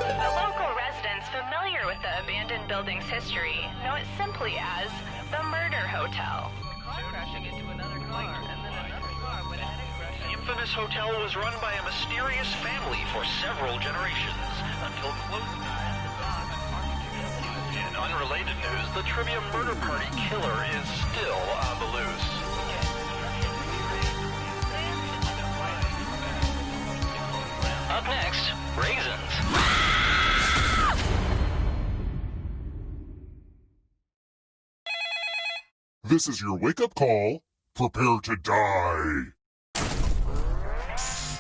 The local residents familiar with the abandoned building's history know it simply as the Murder Hotel. The infamous hotel was run by a mysterious family for several generations until close. In unrelated news, the Trivia Murder Party killer is still on the loose. Up next, raisins. This is your wake-up call. Prepare to die.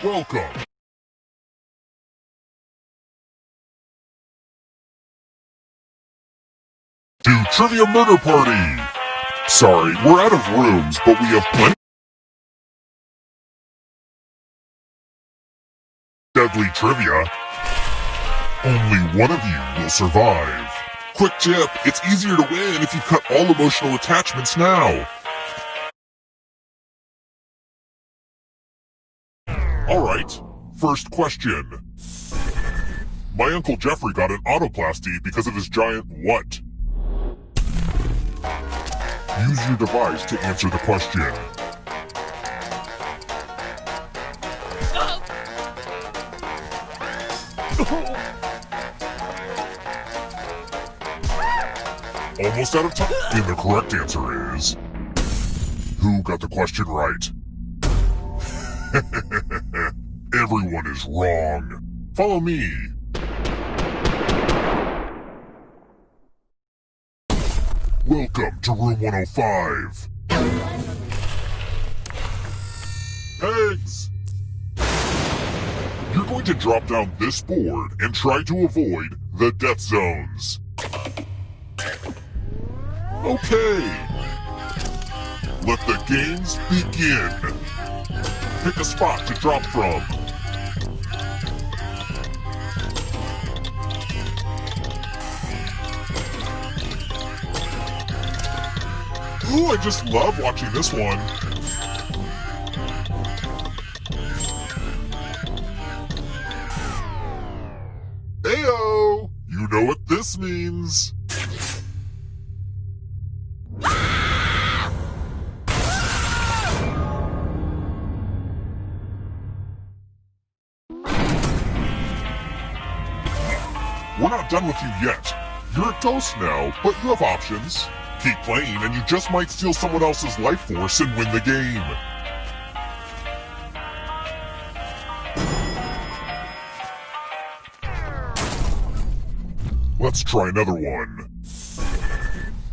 Welcome to Trivia Murder Party. Sorry, we're out of rooms, but we have plenty deadly trivia. Only one of you will survive. Quick tip, it's easier to win if you cut all emotional attachments now. Alright, first question. My Uncle Jeffrey got an autoplasty because of his giant what? Use your device to answer the question. Almost out of time. And the correct answer is... Who got the question right? Everyone is wrong. Follow me. Welcome to room 105. Pegs! You're going to drop down this board and try to avoid the death zones. Okay. Let the games begin. Pick a spot to drop from. Ooh, I just love watching this one. Ayo! You know what this means. We're not done with you yet. You're a ghost now, but you have options. Keep playing and you just might steal someone else's life force and win the game. Let's try another one.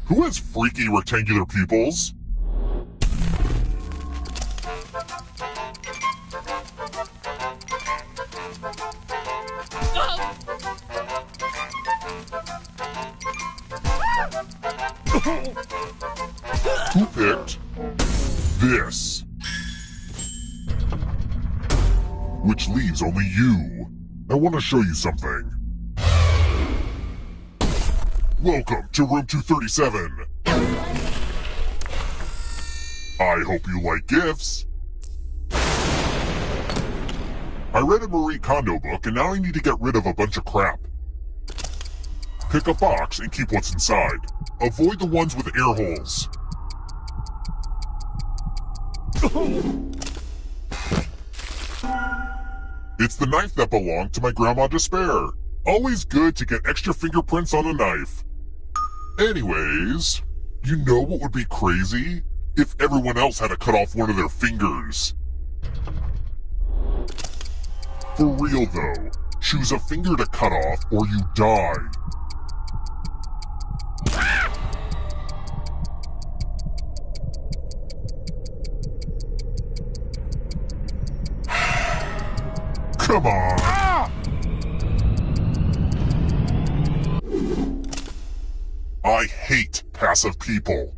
Who has freaky rectangular pupils? Who picked this? Which leaves only you. I want to show you something. Welcome to room 237. I hope you like gifts. I read a Marie Kondo book and now I need to get rid of a bunch of crap. Pick a box and keep what's inside. Avoid the ones with air holes. It's the knife that belonged to my Grandma Despair. Always good to get extra fingerprints on a knife. Anyways, you know what would be crazy? If everyone else had to cut off one of their fingers. For real though, choose a finger to cut off or you die. Come on! I hate passive people.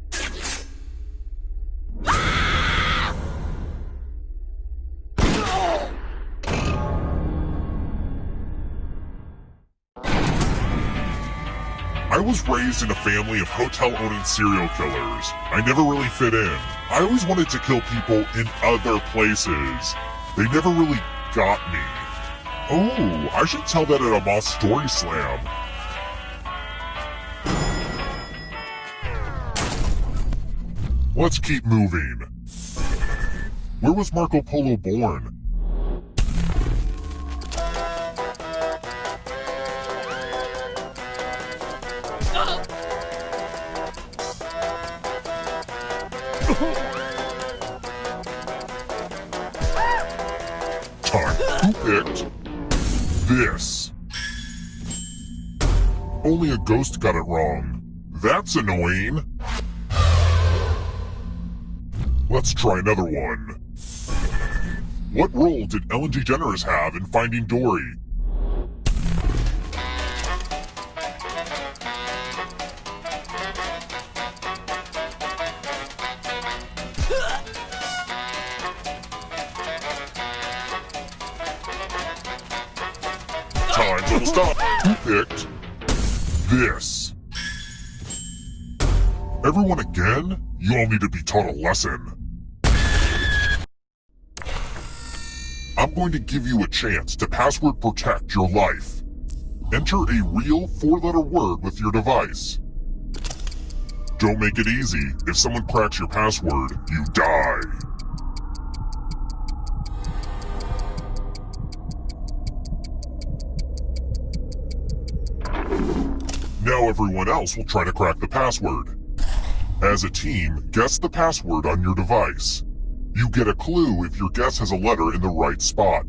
I was raised in a family of hotel-owning serial killers. I never really fit in. I always wanted to kill people in other places. They never really got me. Oh, I should tell that at a Moss Story Slam. Let's keep moving. Where was Marco Polo born? Time. Who picked this? Only a ghost got it wrong. That's annoying. Let's try another one. What role did Ellen DeGeneres have in Finding Dory? Time will stop. Who picked this? Everyone again? You all need to be taught a lesson. I'm going to give you a chance to password protect your life. Enter a real 4-letter word with your device. Don't make it easy. If someone cracks your password, you die. Now everyone else will try to crack the password. As a team, guess the password on your device. You get a clue if your guess has a letter in the right spot.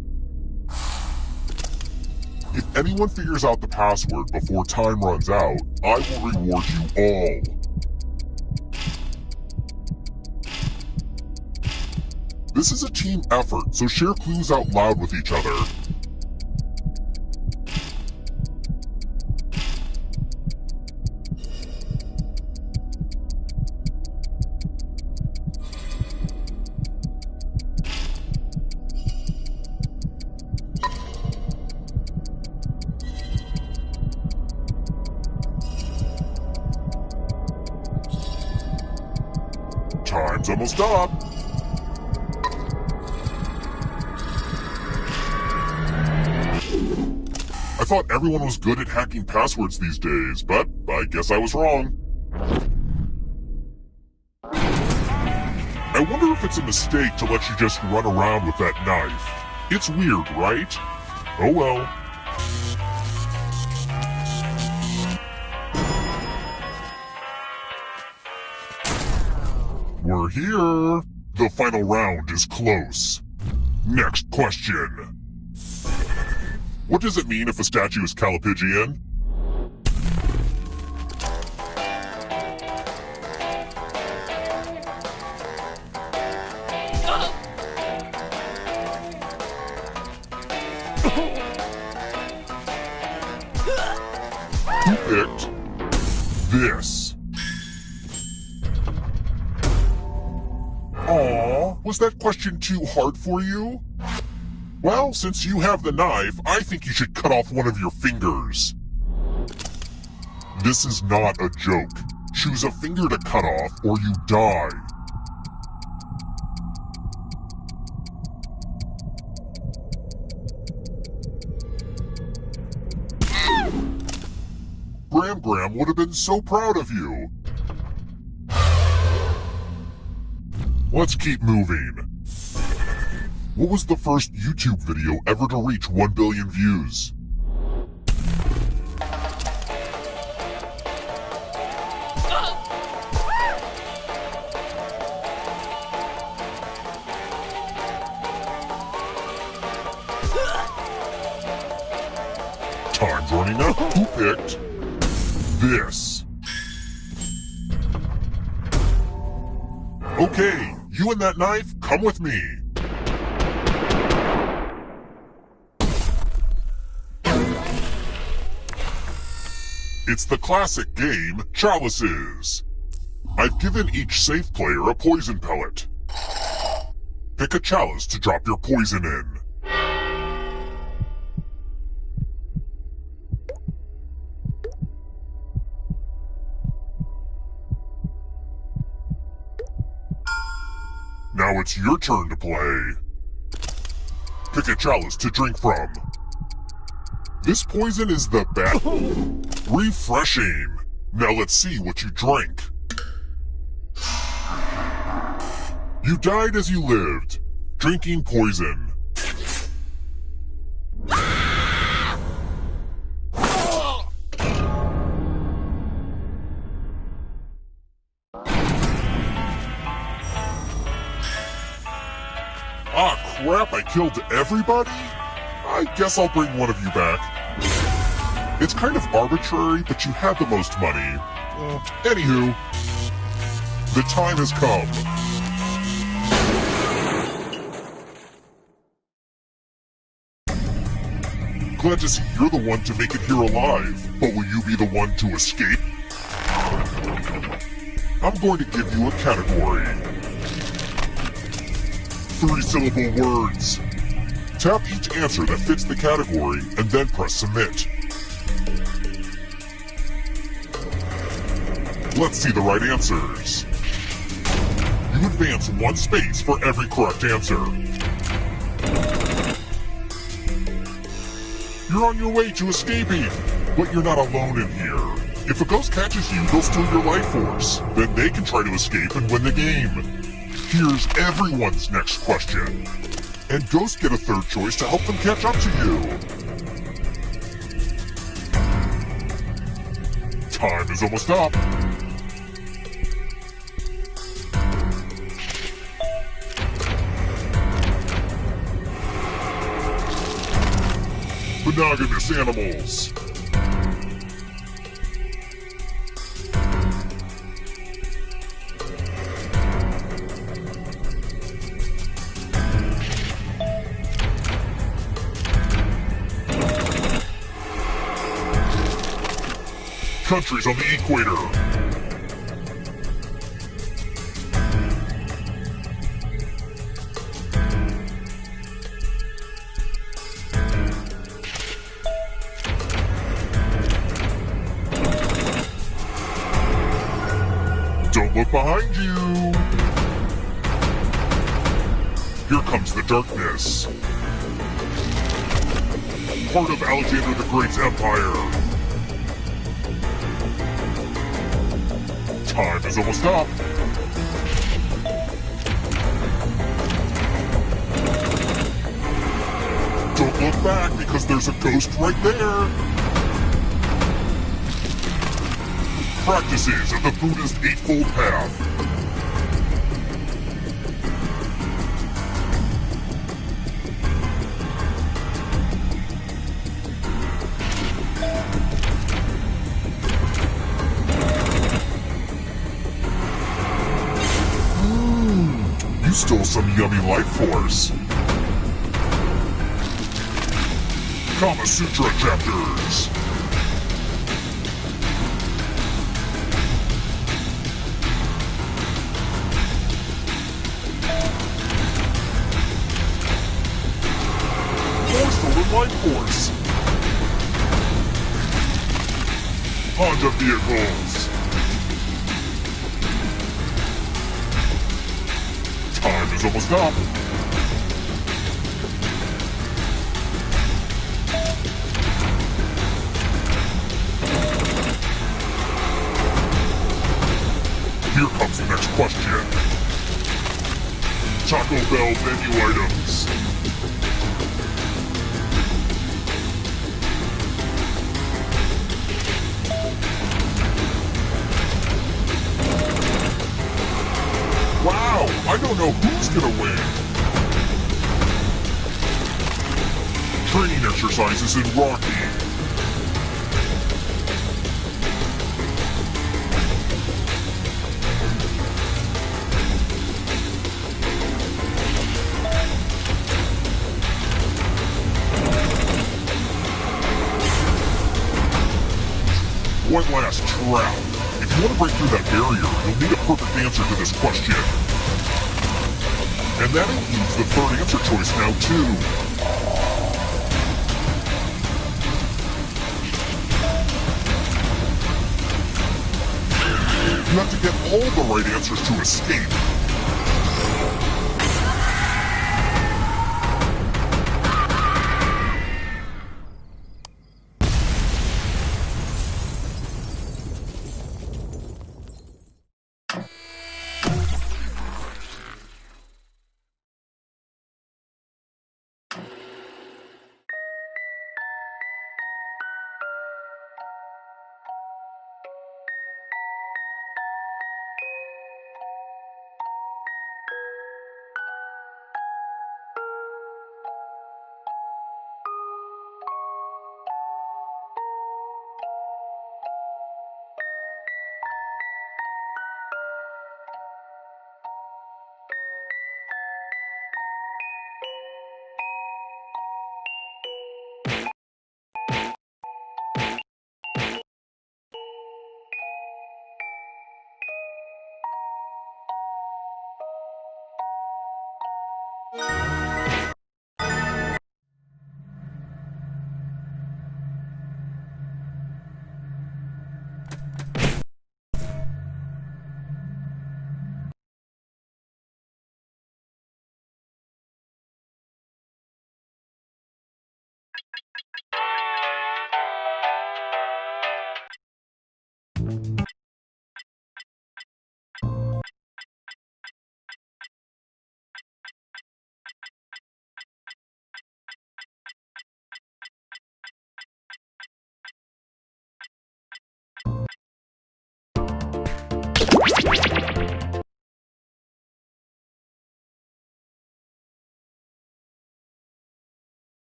If anyone figures out the password before time runs out, I will reward you all. This is a team effort, so share clues out loud with each other. Time's almost up. I thought everyone was good at hacking passwords these days, but I guess I was wrong. I wonder if it's a mistake to let you just run around with that knife. It's weird, right? Oh well. We're here. The final round is close. Next question. What does it mean if a statue is Calipigian? Who picked this? Aw, was that question too hard for you? Well, since you have the knife, I think you should cut off one of your fingers. This is not a joke. Choose a finger to cut off or you die. Gram would have been so proud of you. Let's keep moving. What was the first YouTube video ever to reach 1 billion views? Time's running out. Who picked this? Okay, you and that knife, come with me. It's the classic game, Chalices. I've given each safe player a poison pellet. Pick a chalice to drop your poison in. Now it's your turn to play. Pick a chalice to drink from. This poison is the best. Refreshing. Now let's see what you drank. You died as you lived, drinking poison. Ah, crap, I killed everybody? I guess I'll bring one of you back. It's kind of arbitrary, but you had the most money. Anywho, the time has come. Glad to see you're the one to make it here alive, but will you be the one to escape? I'm going to give you a category. 3-syllable words. Tap each answer that fits the category and then press submit. Let's see the right answers. You advance 1 space for every correct answer. You're on your way to escaping, but you're not alone in here. If a ghost catches you, they'll steal your life force. Then they can try to escape and win the game. Here's everyone's next question. And ghosts get a third choice to help them catch up to you. Time is almost up. Monogamous animals. Countries on the equator. Don't look behind you. Here comes the darkness. Part of Alexander the Great's empire. Time is almost up. Don't look back because there's a ghost right there. Practices of the Buddhist Eightfold Path. You stole some yummy life force. Kama Sutra chapters. Honda vehicles. Time is almost up. Here comes the next question. Taco Bell menu items. Wow, I don't know who's gonna win. Training exercises in Rocky. One last trap. If you want to break through that barrier, you'll need a perfect answer to this question. And that includes the third answer choice now, too. You have to get all the right answers to escape.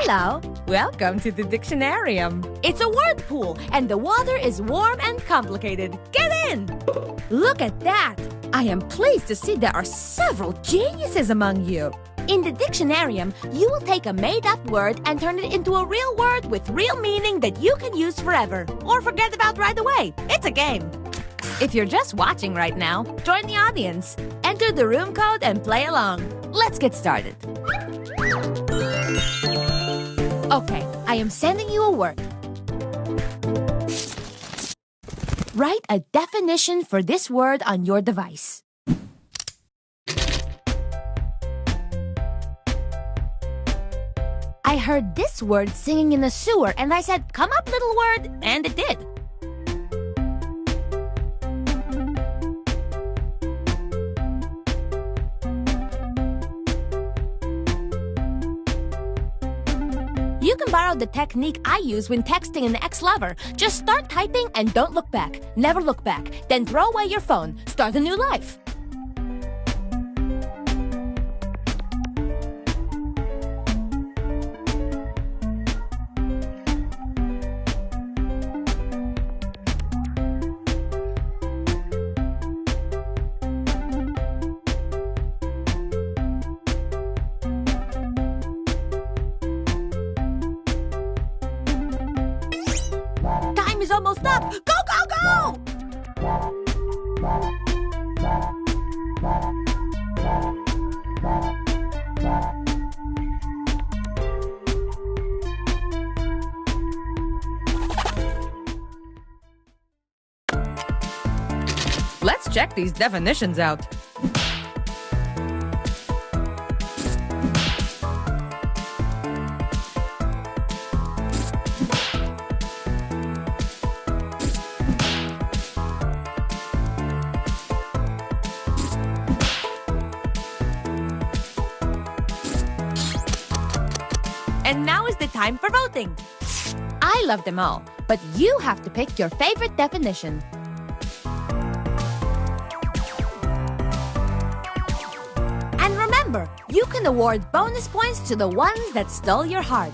Hello, welcome to the Dictionarium. It's a word pool, and the water is warm and complicated. Get in! Look at that! I am pleased to see there are several geniuses among you. In the Dictionarium, you will take a made-up word and turn it into a real word with real meaning that you can use forever, or forget about right away. It's a game. If you're just watching right now, join the audience. Enter the room code and play along. Let's get started. Okay, I am sending you a word. Write a definition for this word on your device. I heard this word singing in the sewer, and I said, "Come up, little word," and it did. You can borrow the technique I use when texting an ex-lover. Just start typing and don't look back. Never look back. Then throw away your phone. Start a new life. Time is almost up. Go, go, go! Let's check these definitions out. And now is the time for voting. I love them all, but you have to pick your favorite definition. And remember, you can award bonus points to the ones that stole your heart.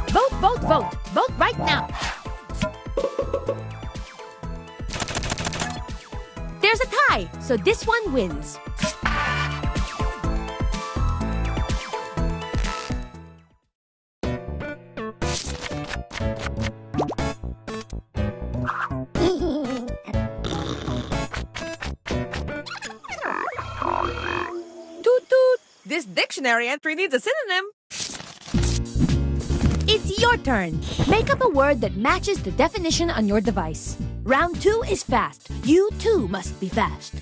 Vote, vote, vote. Vote right now. There's a tie, so this one wins. Toot toot. This dictionary entry needs a synonym. It's your turn. Make up a word that matches the definition on your device. Round 2 is fast. You too must be fast.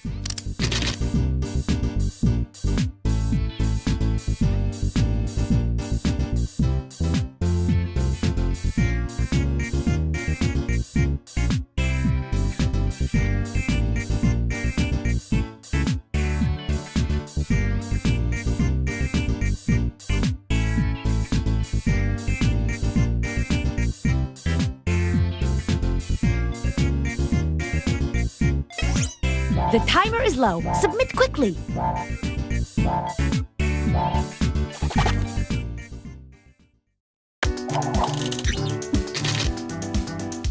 The timer is low. Submit quickly.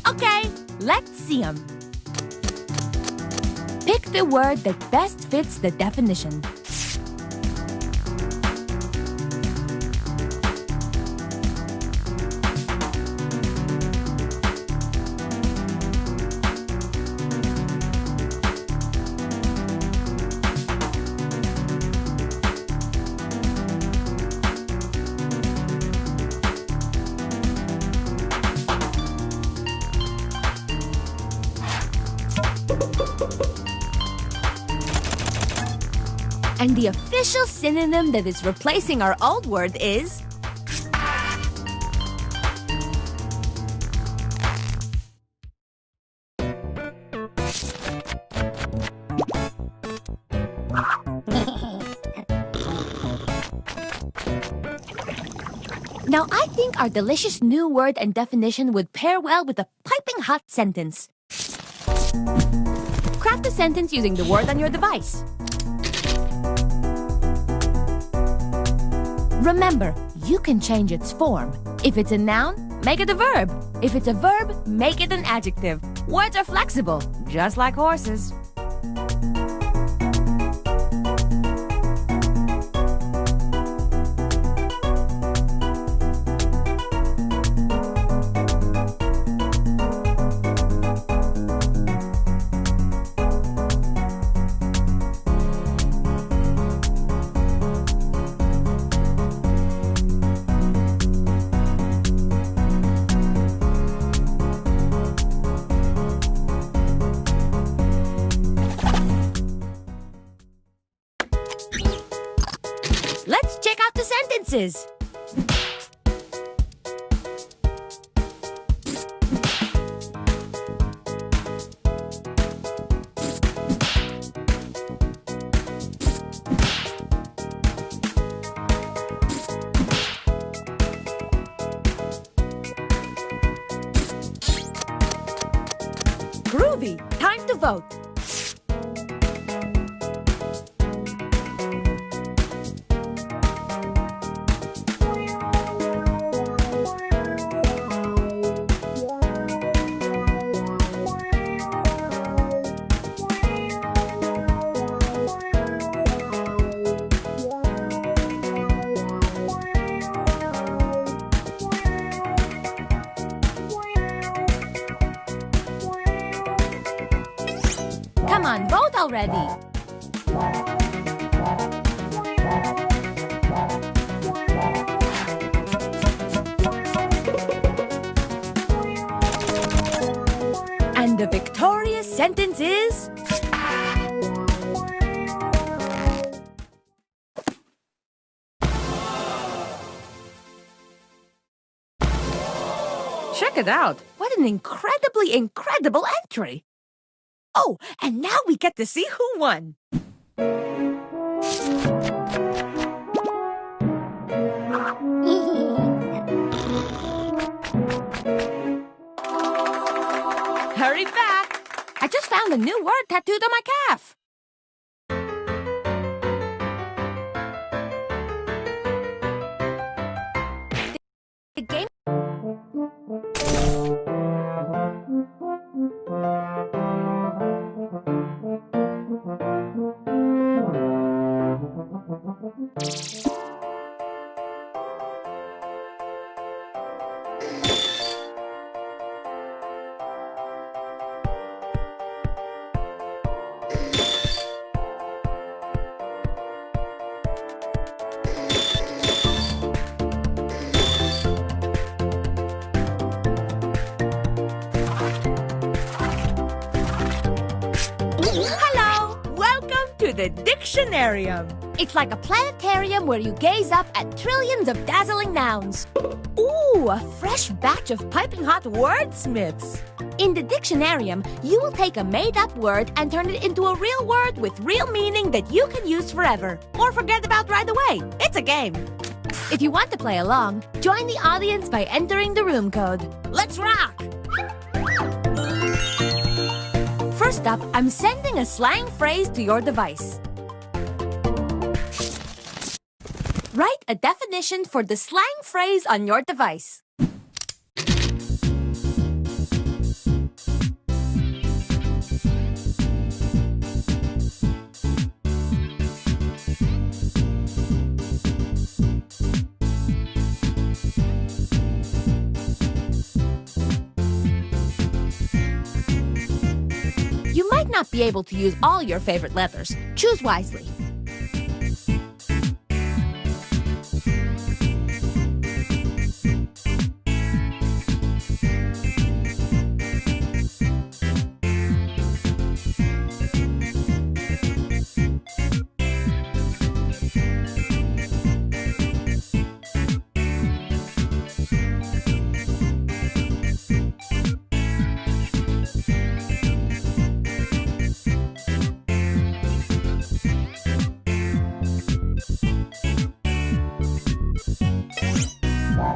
Okay, let's see them. Pick the word that best fits the definition. And the official synonym that is replacing our old word is... Now, I think our delicious new word and definition would pair well with a piping hot sentence. Craft a sentence using the word on your device. Remember, you can change its form. If it's a noun, make it a verb. If it's a verb, make it an adjective. Words are flexible, just like horses. Let's check out the sentences. movie. Time to vote. Come on, vote already. And the victorious sentence is... Check it out. What an incredible entry. Oh, and now we get to see who won. Hurry back. I just found a new word tattooed on my calf. The game... Hello! Welcome to the Dictionarium. It's like a planetarium where you gaze up at trillions of dazzling nouns. Ooh, a fresh batch of piping hot wordsmiths. In the Dictionarium, you will take a made-up word and turn it into a real word with real meaning that you can use forever, or forget about right away. It's a game. If you want to play along, join the audience by entering the room code. Let's rock! First up, I'm sending a slang phrase to your device. Write a definition for the slang phrase on your device. You might not be able to use all your favorite letters. Choose wisely.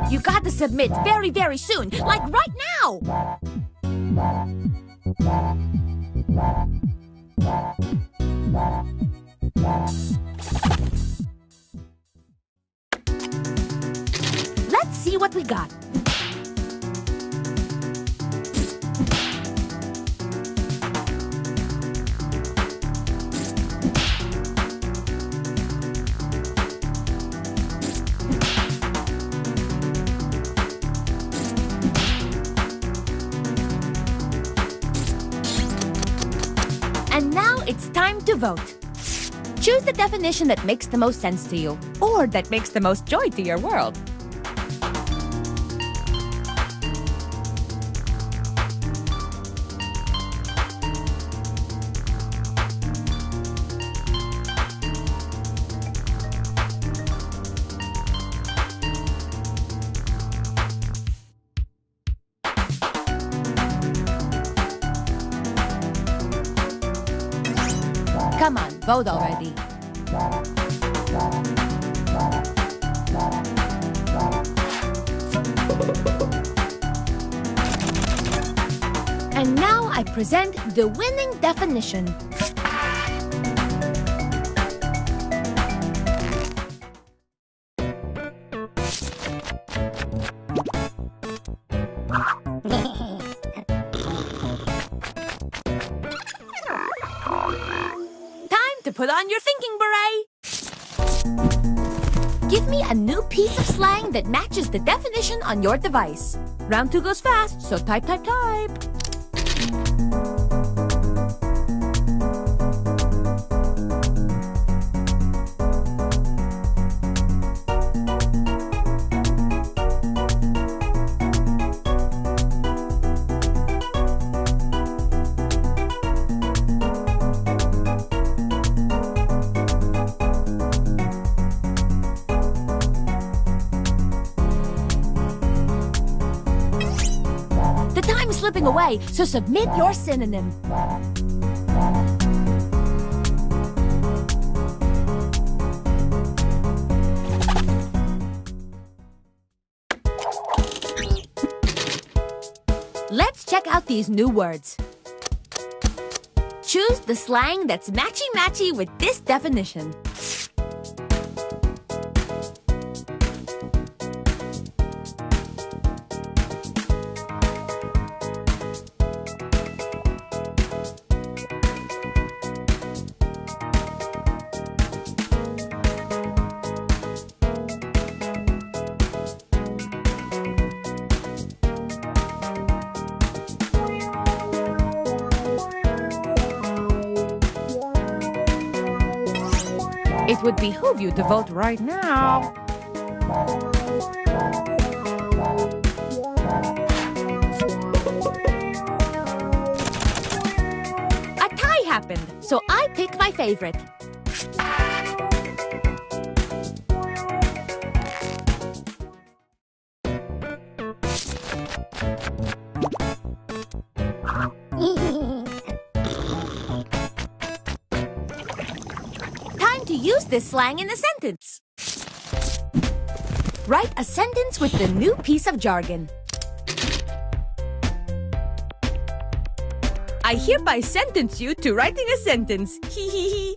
You got to submit very, very soon, like right now! Let's see what we got. And now it's time to vote. Choose the definition that makes the most sense to you, or that makes the most joy to your world. Come on, vote already. And now I present the winning definition. Time to put on your thinking beret. Give me a new piece of slang that matches the definition on your device. Round 2 goes fast, so type, type, type. The time is slipping away, so submit your synonym. Let's check out these new words. Choose the slang that's matchy-matchy with this definition. It would behoove you to vote right now. A tie happened, so I pick my favorite. To use this slang in a sentence. Write a sentence with the new piece of jargon. I hereby sentence you to writing a sentence. Hee hee hee.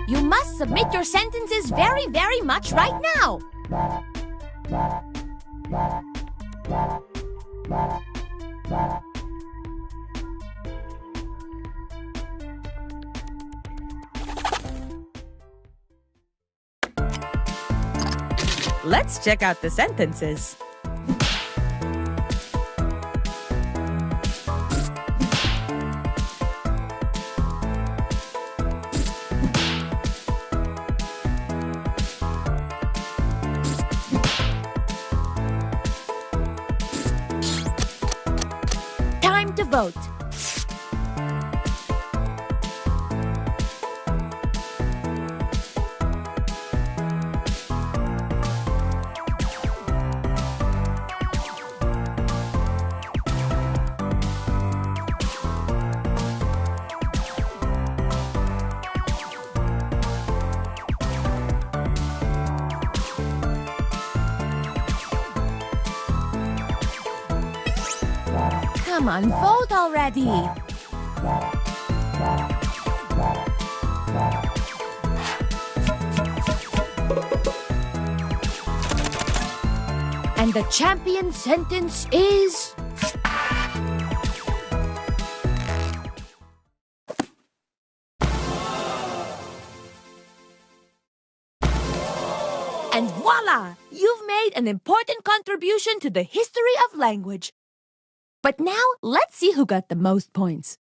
You must submit your sentences very, very much right now. Let's check out the sentences. Time to vote. Come on, vote already! And the champion sentence is... And voila! You've made an important contribution to the history of language. But now, let's see who got the most points.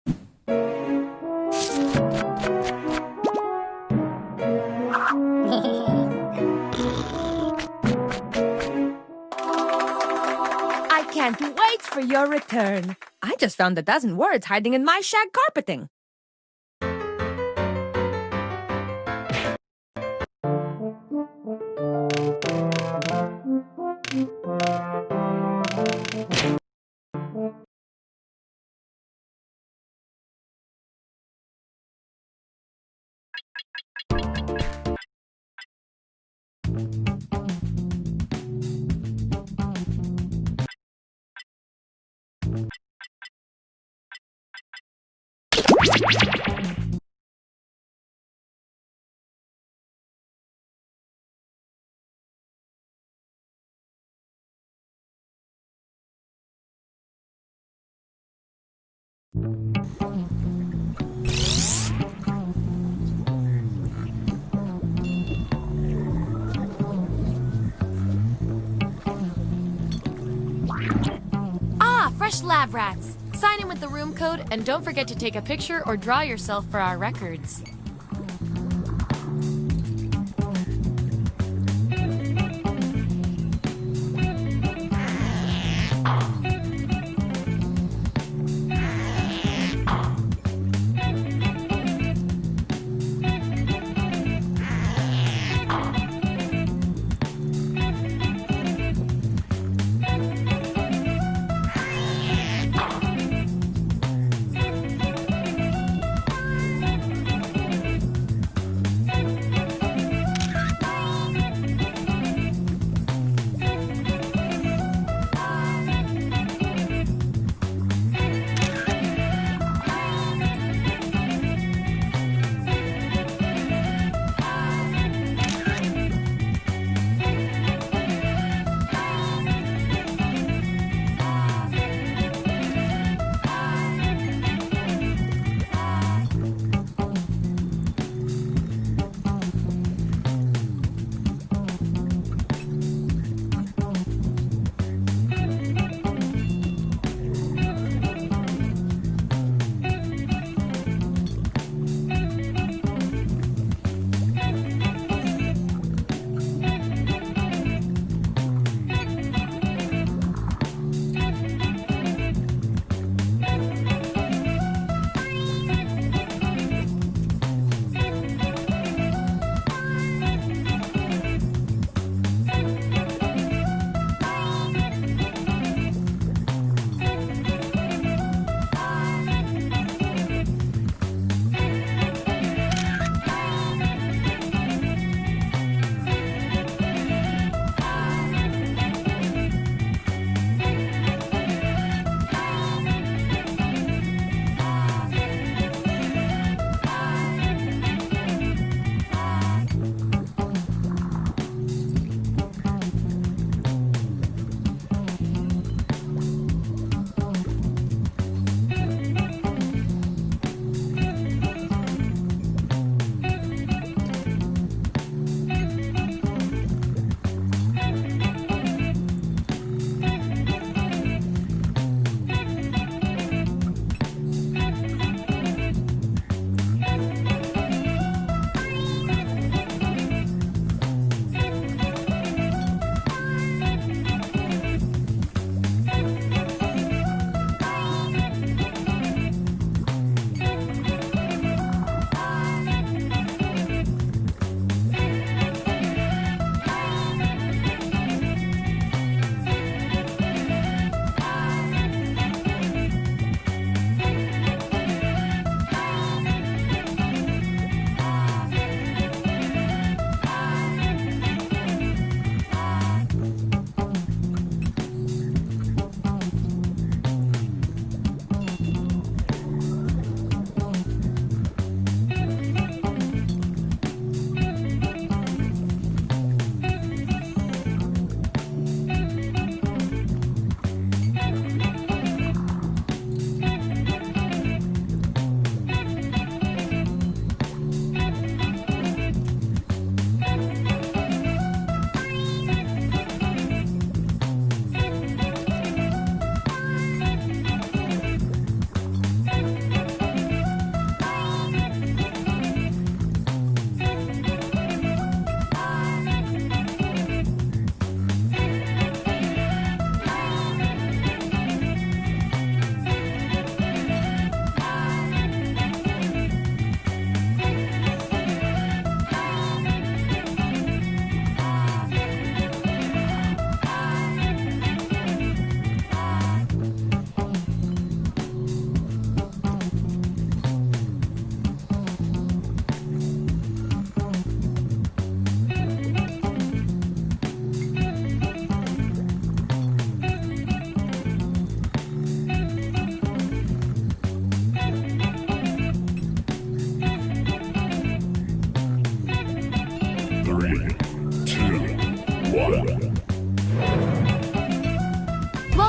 I can't wait for your return. I just found a dozen words hiding in my shag carpeting. Fresh lab rats. Sign in with the room code and don't forget to take a picture or draw yourself for our records.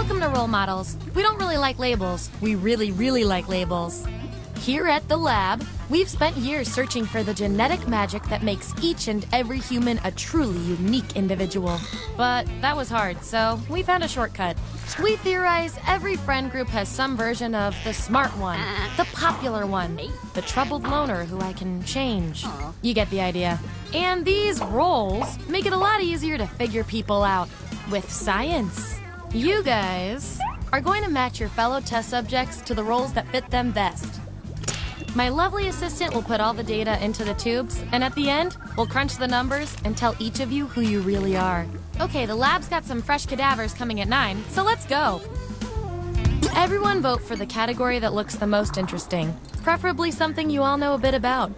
Welcome to Role Models. We don't really like labels. We really, really like labels. Here at the lab, we've spent years searching for the genetic magic that makes each and every human a truly unique individual. But that was hard, so we found a shortcut. We theorize every friend group has some version of the smart one, the popular one, the troubled loner who I can change. You get the idea. And these roles make it a lot easier to figure people out with science. You guys are going to match your fellow test subjects to the roles that fit them best. My lovely assistant will put all the data into the tubes, and at the end, we'll crunch the numbers and tell each of you who you really are. Okay, the lab's got some fresh cadavers coming at 9, so let's go. Everyone vote for the category that looks the most interesting, preferably something you all know a bit about.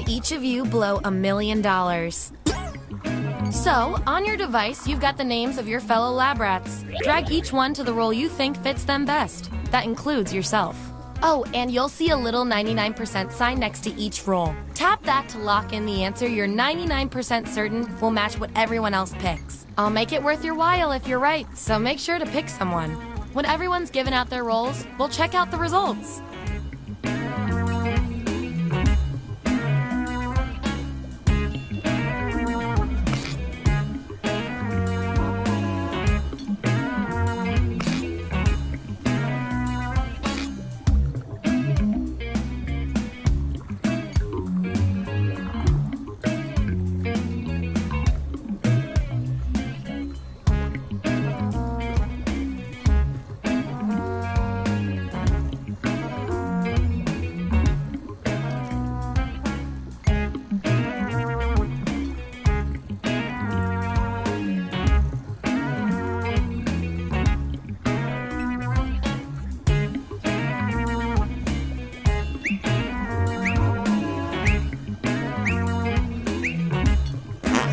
Each of you blow $1 million. So, on your device, you've got the names of your fellow lab rats. Drag each one to the role you think fits them best. That includes yourself. Oh, and you'll see a little 99% sign next to each role. Tap that to lock in the answer you're 99% certain will match what everyone else picks. I'll make it worth your while if you're right, so make sure to pick someone. When everyone's given out their roles, we'll check out the results.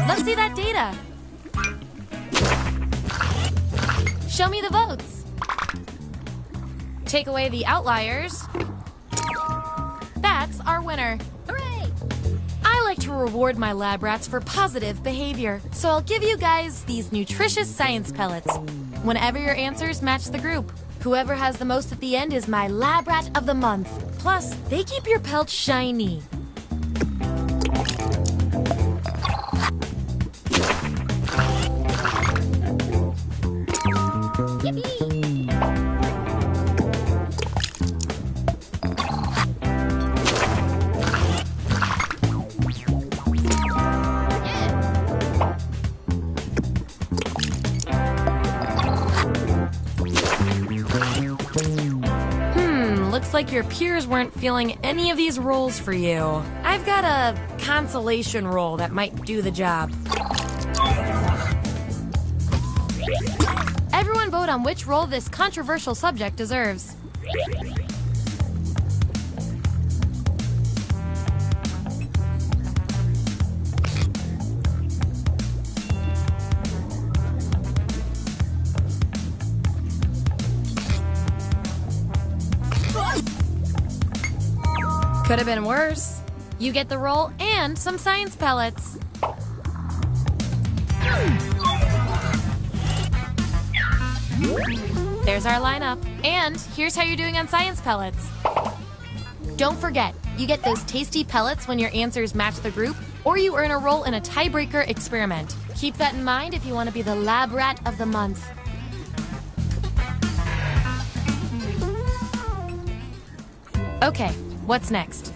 Let's see that data. Show me the votes. Take away the outliers. That's our winner. Hooray! I like to reward my lab rats for positive behavior, so I'll give you guys these nutritious science pellets whenever your answers match the group. Whoever has the most at the end is my lab rat of the month. Plus, they keep your pelt shiny. Looks like your peers weren't feeling any of these roles for you. I've got a consolation role that might do the job. Everyone vote on which role this controversial subject deserves. Could have been worse. You get the role and some science pellets. There's our lineup. And here's how you're doing on science pellets. Don't forget, you get those tasty pellets when your answers match the group, or you earn a role in a tiebreaker experiment. Keep that in mind if you want to be the lab rat of the month. Okay, what's next?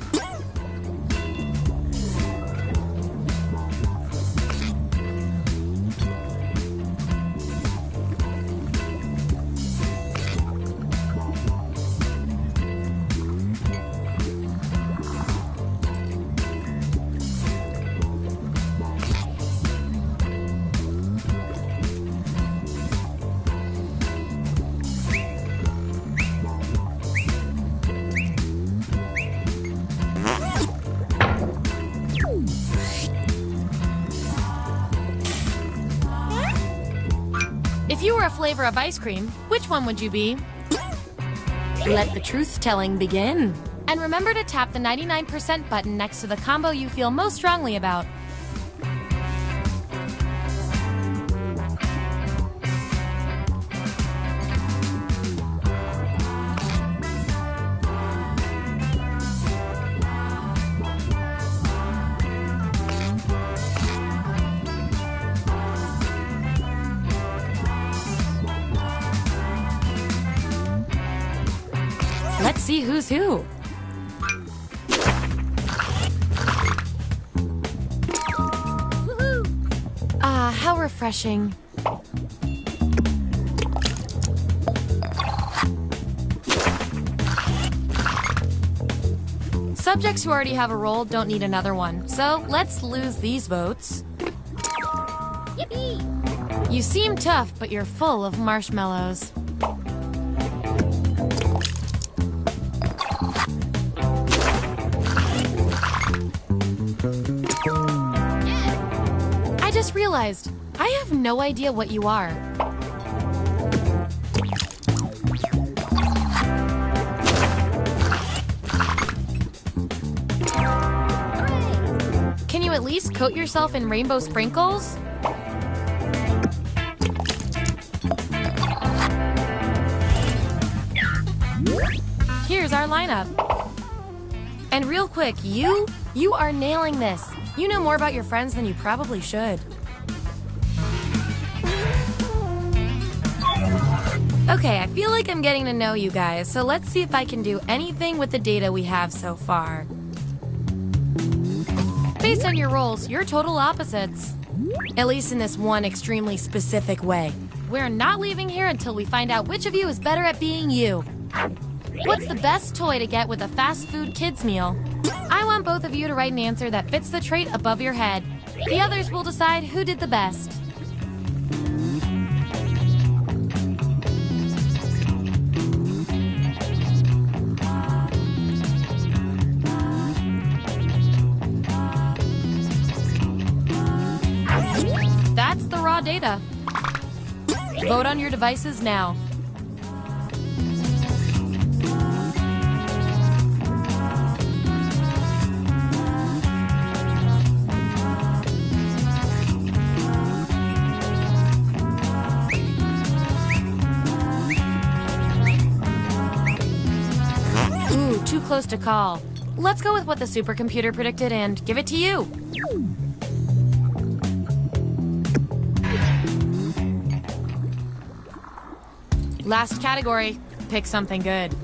If you were a flavor of ice cream, which one would you be? Let the truth-telling begin. And remember to tap the 99% button next to the combo you feel most strongly about. Let's see who's who. Ah, how refreshing. Subjects who already have a role don't need another one, so let's lose these votes. Yippee! You seem tough, but you're full of marshmallows. I just realized, I have no idea what you are. Can you at least coat yourself in rainbow sprinkles? Here's our lineup. And real quick, you are nailing this. You know more about your friends than you probably should. Okay, I feel like I'm getting to know you guys, so let's see if I can do anything with the data we have so far. Based on your roles, you're total opposites. At least in this one extremely specific way. We're not leaving here until we find out which of you is better at being you. What's the best toy to get with a fast food kids meal? I want both of you to write an answer that fits the trait above your head. The others will decide who did the best. That's the raw data. Vote on your devices now. Ooh, too close to call. Let's go with what the supercomputer predicted and give it to you. Last category. Pick something good.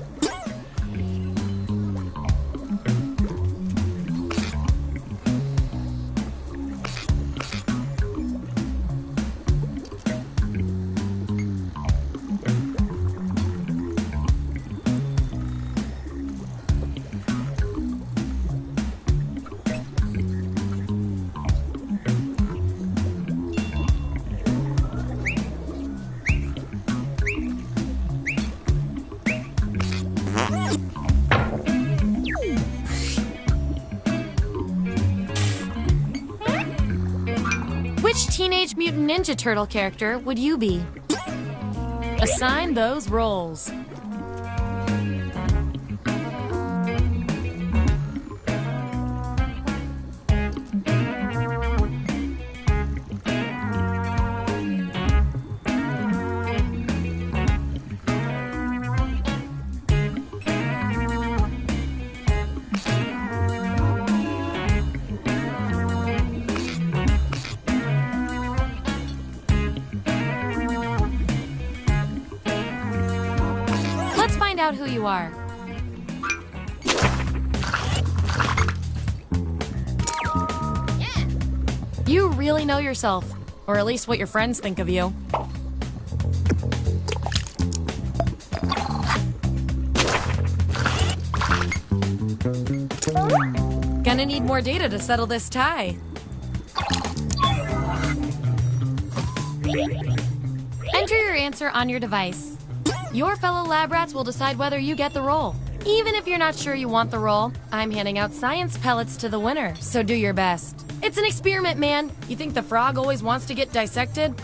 Which Teenage Mutant Ninja Turtle character would you be? Assign those roles. Let's find out who you are. You really know yourself, or at least what your friends think of you. Gonna need more data to settle this tie. Enter your answer on your device. Your fellow lab rats will decide whether you get the role. Even if you're not sure you want the role, I'm handing out science pellets to the winner, so do your best. It's an experiment, man. You think the frog always wants to get dissected?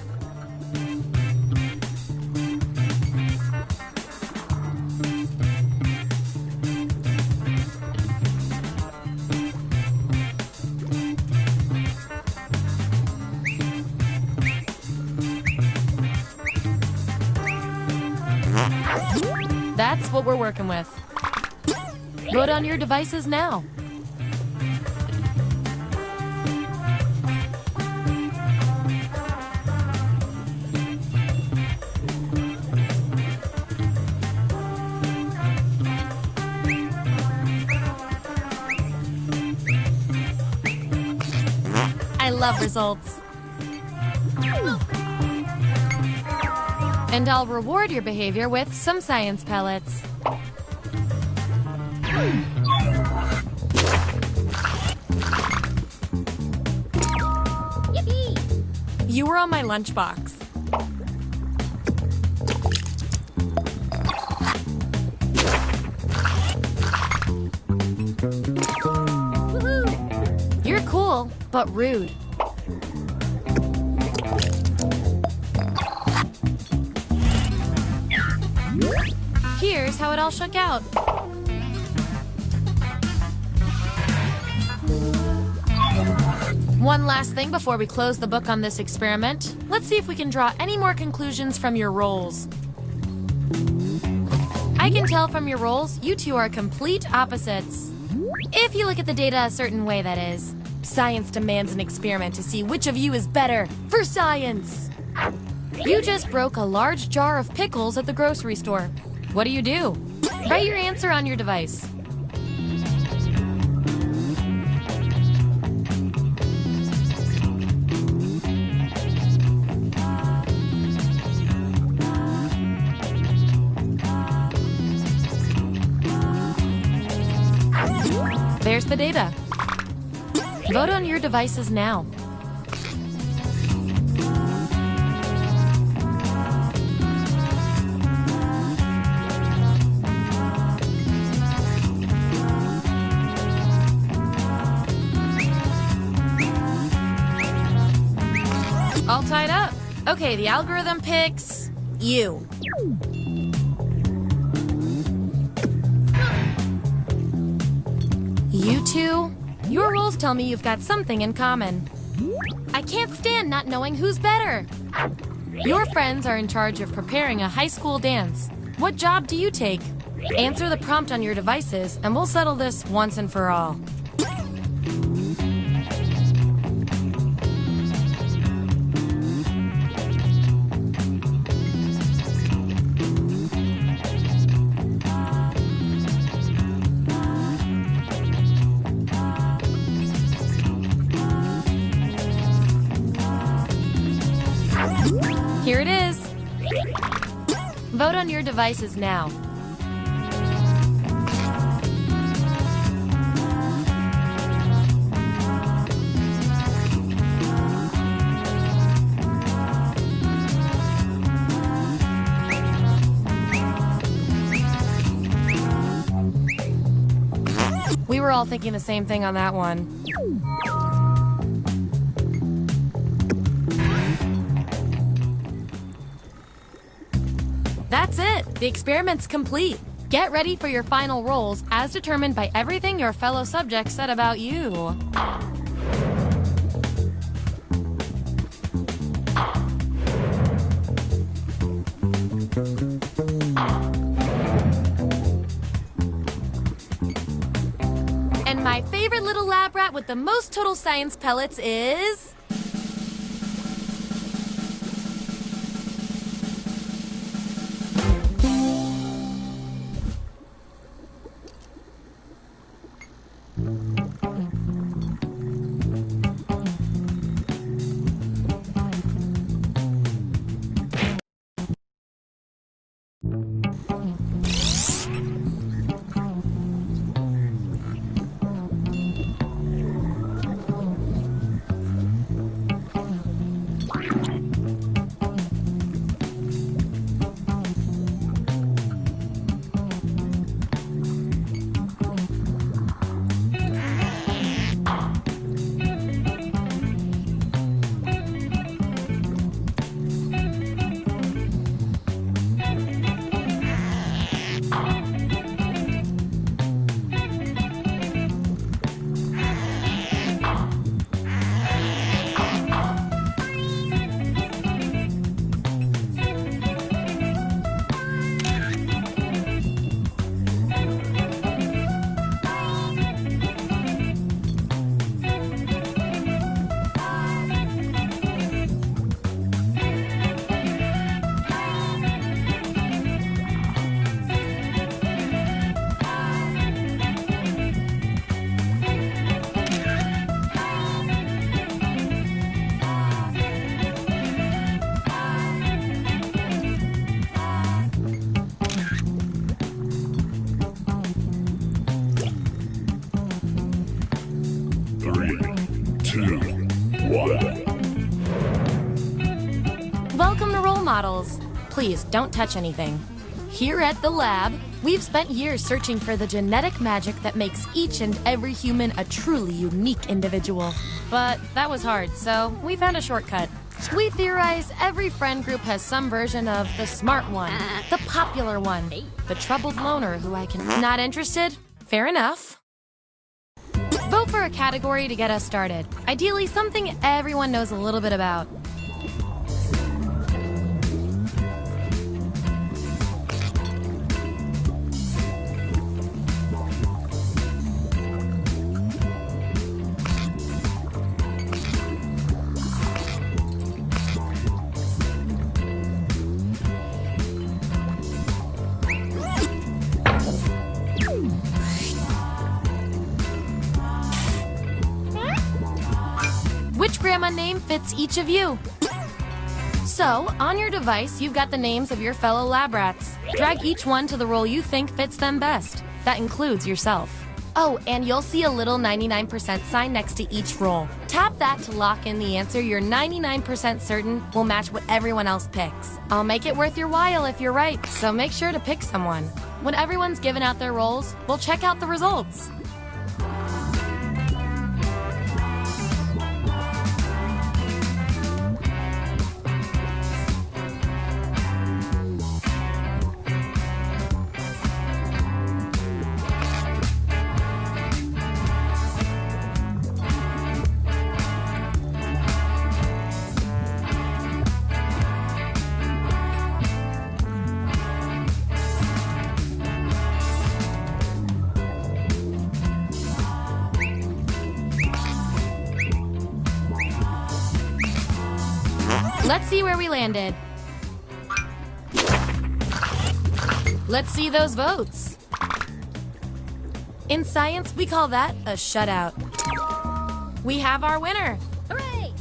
That's what we're working with. Vote on your devices now. I love results. And I'll reward your behavior with some science pellets. Yippee! You were on my lunchbox. Woohoo! You're cool, but rude. Here's how it all shook out. One last thing before we close the book on this experiment. Let's see if we can draw any more conclusions from your roles. I can tell from your roles, you two are complete opposites. If you look at the data a certain way, that is. Science demands an experiment to see which of you is better for science. You just broke a large jar of pickles at the grocery store. What do? Write your answer on your device. There's the data. Vote on your devices now. All tied up. Okay, the algorithm picks you. You two, your roles tell me you've got something in common. I can't stand not knowing who's better. Your friends are in charge of preparing a high school dance. What job do you take? Answer the prompt on your devices, and we'll settle this once and for all. Here it is. Vote on your devices now. We were all thinking the same thing on that one. That's it! The experiment's complete. Get ready for your final roles as determined by everything your fellow subjects said about you. And my favorite little lab rat with the most total science pellets is... Please, don't touch anything. Here at the lab, we've spent years searching for the genetic magic that makes each and every human a truly unique individual. But that was hard, so we found a shortcut. We theorize every friend group has some version of the smart one, the popular one, the troubled loner who I can... Not interested? Fair enough. Vote for a category to get us started. Ideally, something everyone knows a little bit about. Which grandma name fits each of you? So, on your device, you've got the names of your fellow lab rats. Drag each one to the role you think fits them best. That includes yourself. Oh, and you'll see a little 99% sign next to each role. Tap that to lock in the answer you're 99% certain will match what everyone else picks. I'll make it worth your while if you're right, so make sure to pick someone. When everyone's given out their roles, we'll check out the results. Let's see where we landed. Let's see those votes. In science, we call that a shutout. We have our winner. Hooray!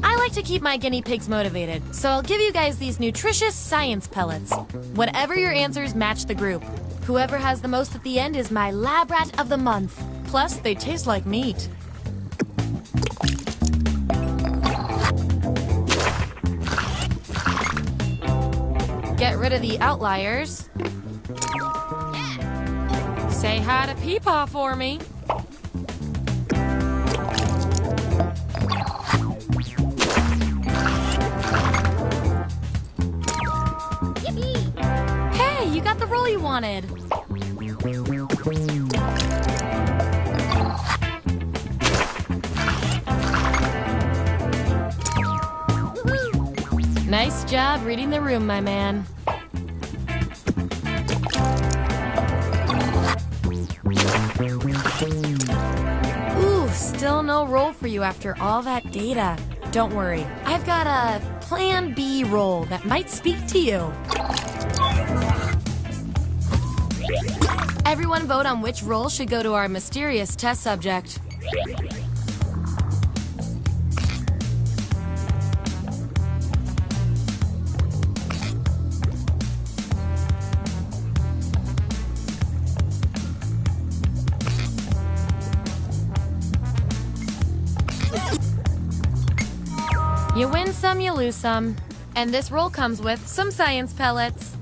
I like to keep my guinea pigs motivated, so I'll give you guys these nutritious science pellets. Whatever your answers, match the group. Whoever has the most at the end is my lab rat of the month. Plus, they taste like meat. Get rid of the outliers. Say hi to Peepaw for me. Yippee! Hey, you got the role you wanted. Nice job reading the room, my man. Ooh, still no role for you after all that data. Don't worry, I've got a Plan B role that might speak to you. Everyone vote on which role should go to our mysterious test subject. You win some, you lose some. And this roll comes with some science pellets.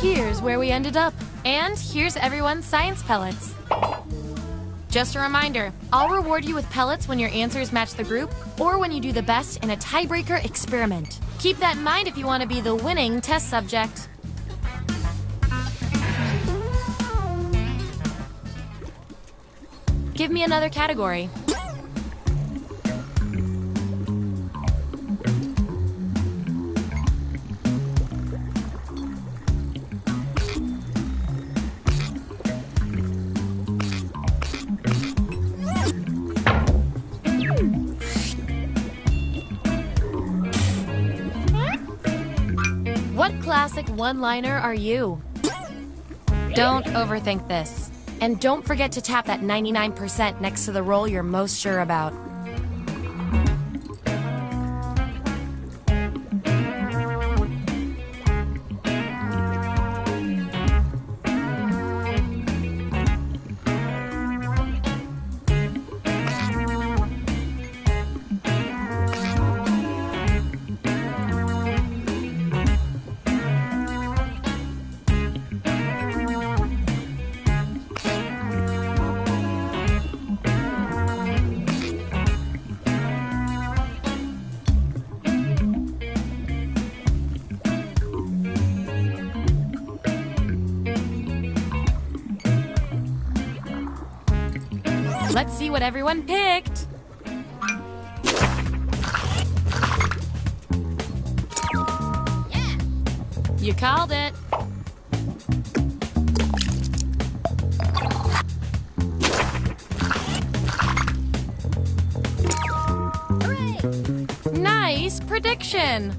Here's where we ended up. And here's everyone's science pellets. Just a reminder, I'll reward you with pellets when your answers match the group or when you do the best in a tiebreaker experiment. Keep that in mind if you want to be the winning test subject. Give me another category. What classic one-liner are you? Don't overthink this. And don't forget to tap that 99% next to the role you're most sure about. Let's see what everyone picked. You called it. Hooray! Nice prediction.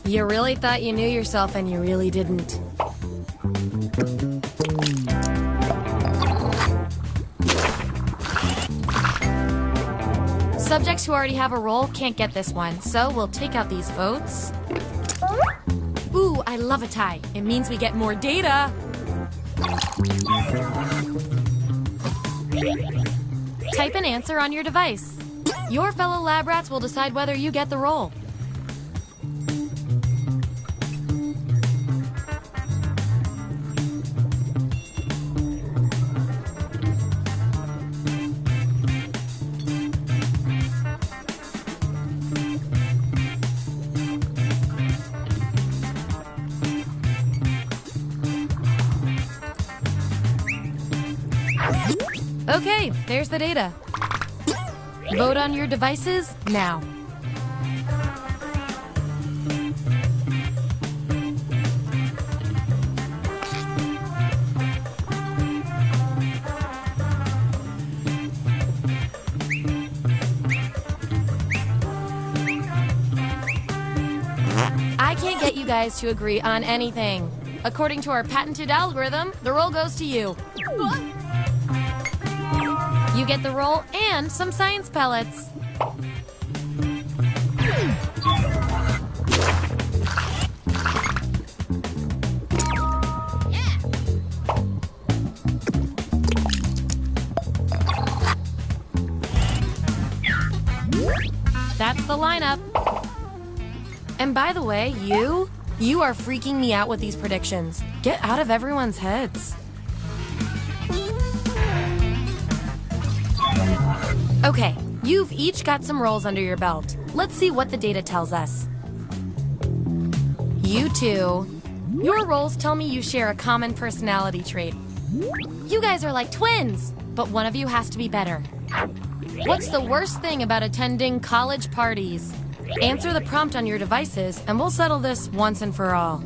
You really thought you knew yourself and you really didn't. Subjects who already have a role can't get this one, so we'll take out these votes. Ooh, I love a tie. It means we get more data. Type an answer on your device. Your fellow lab rats will decide whether you get the role. Okay, there's the data. Vote on your devices now. I can't get you guys to agree on anything. According to our patented algorithm, the role goes to you. You get the roll and some science pellets. That's the lineup. And by the way, you are freaking me out with these predictions. Get out of everyone's heads. Okay, you've each got some roles under your belt. Let's see what the data tells us. You two, your roles tell me you share a common personality trait. You guys are like twins, but one of you has to be better. What's the worst thing about attending college parties? Answer the prompt on your devices, and we'll settle this once and for all.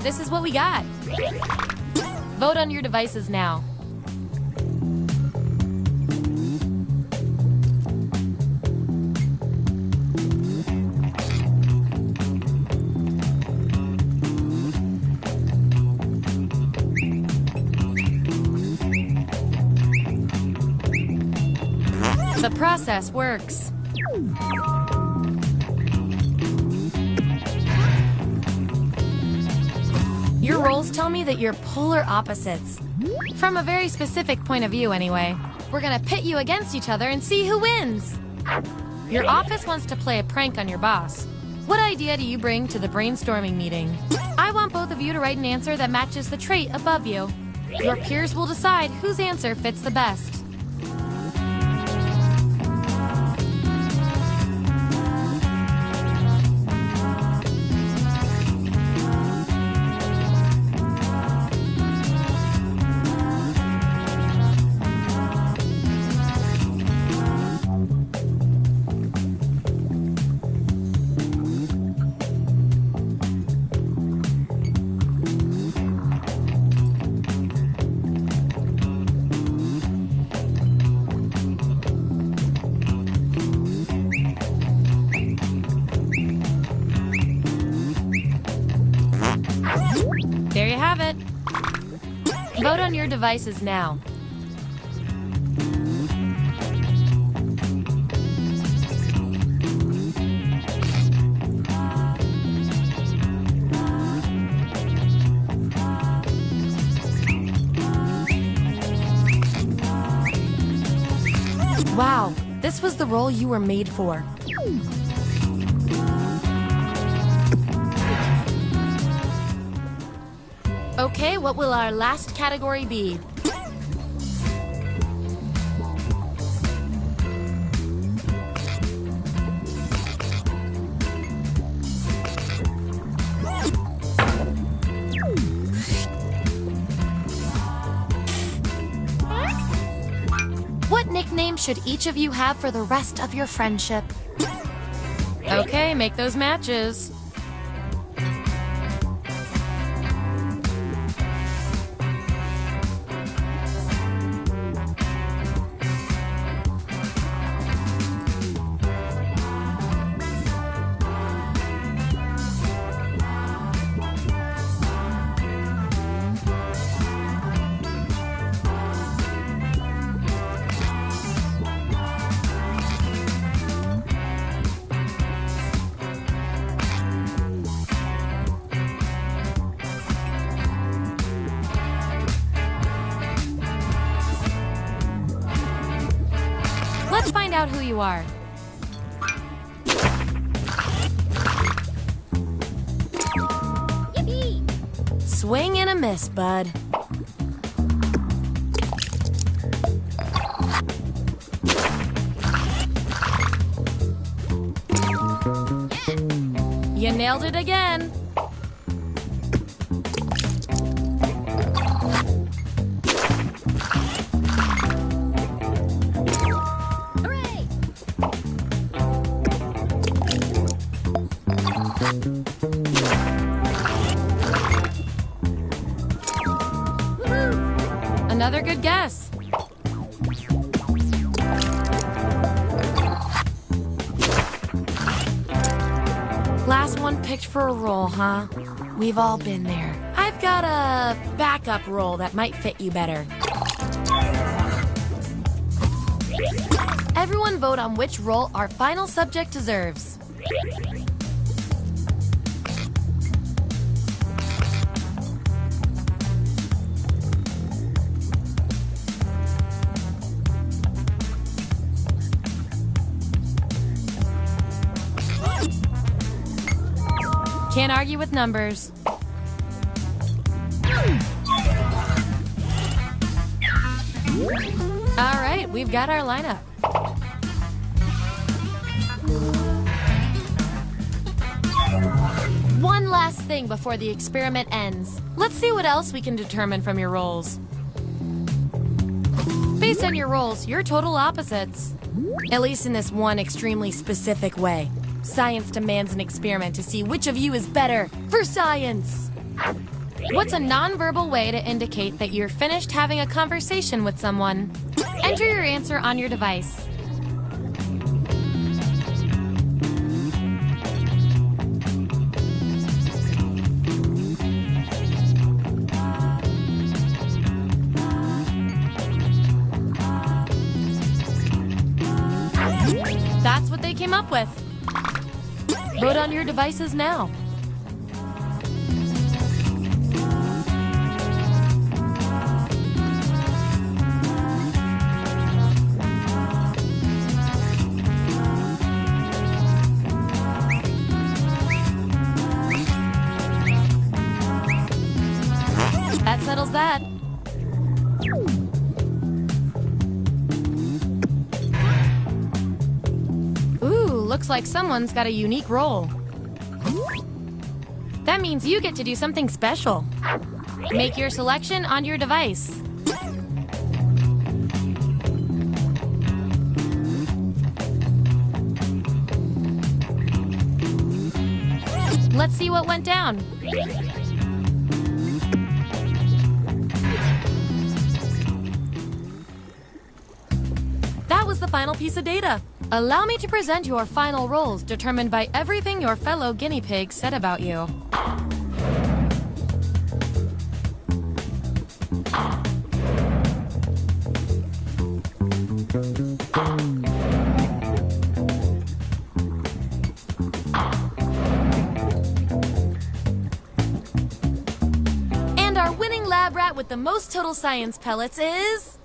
This is what we got. Vote on your devices now. The process works. Your roles tell me that you're polar opposites. From a very specific point of view, anyway. We're gonna pit you against each other and see who wins. Your office wants to play a prank on your boss. What idea do you bring to the brainstorming meeting? I want both of you to write an answer that matches the trait above you. Your peers will decide whose answer fits the best. Vote on your devices now. Wow, this was the role you were made for. Okay, what will our last category be? What nickname should each of you have for the rest of your friendship? Okay, make those matches. Let's find out who you are. Yippee! Swing and a miss, bud. You nailed it again. Another good guess. Last one picked for a role, huh? We've all been there. I've got a backup role that might fit you better. Everyone vote on which role our final subject deserves. Can't argue with numbers. All right, we've got our lineup. One last thing before the experiment ends. Let's see what else we can determine from your roles. Based on your roles, you're total opposites. At least in this one extremely specific way. Science demands an experiment to see which of you is better for science. What's a nonverbal way to indicate that you're finished having a conversation with someone? Enter your answer on your device. That's what they came up with. Vote on your devices now. That settles that. Looks like someone's got a unique role. That means you get to do something special. Make your selection on your device. Let's see what went down. That was the final piece of data. Allow me to present your final roles determined by everything your fellow guinea pigs said about you. And our winning lab rat with the most total science pellets is...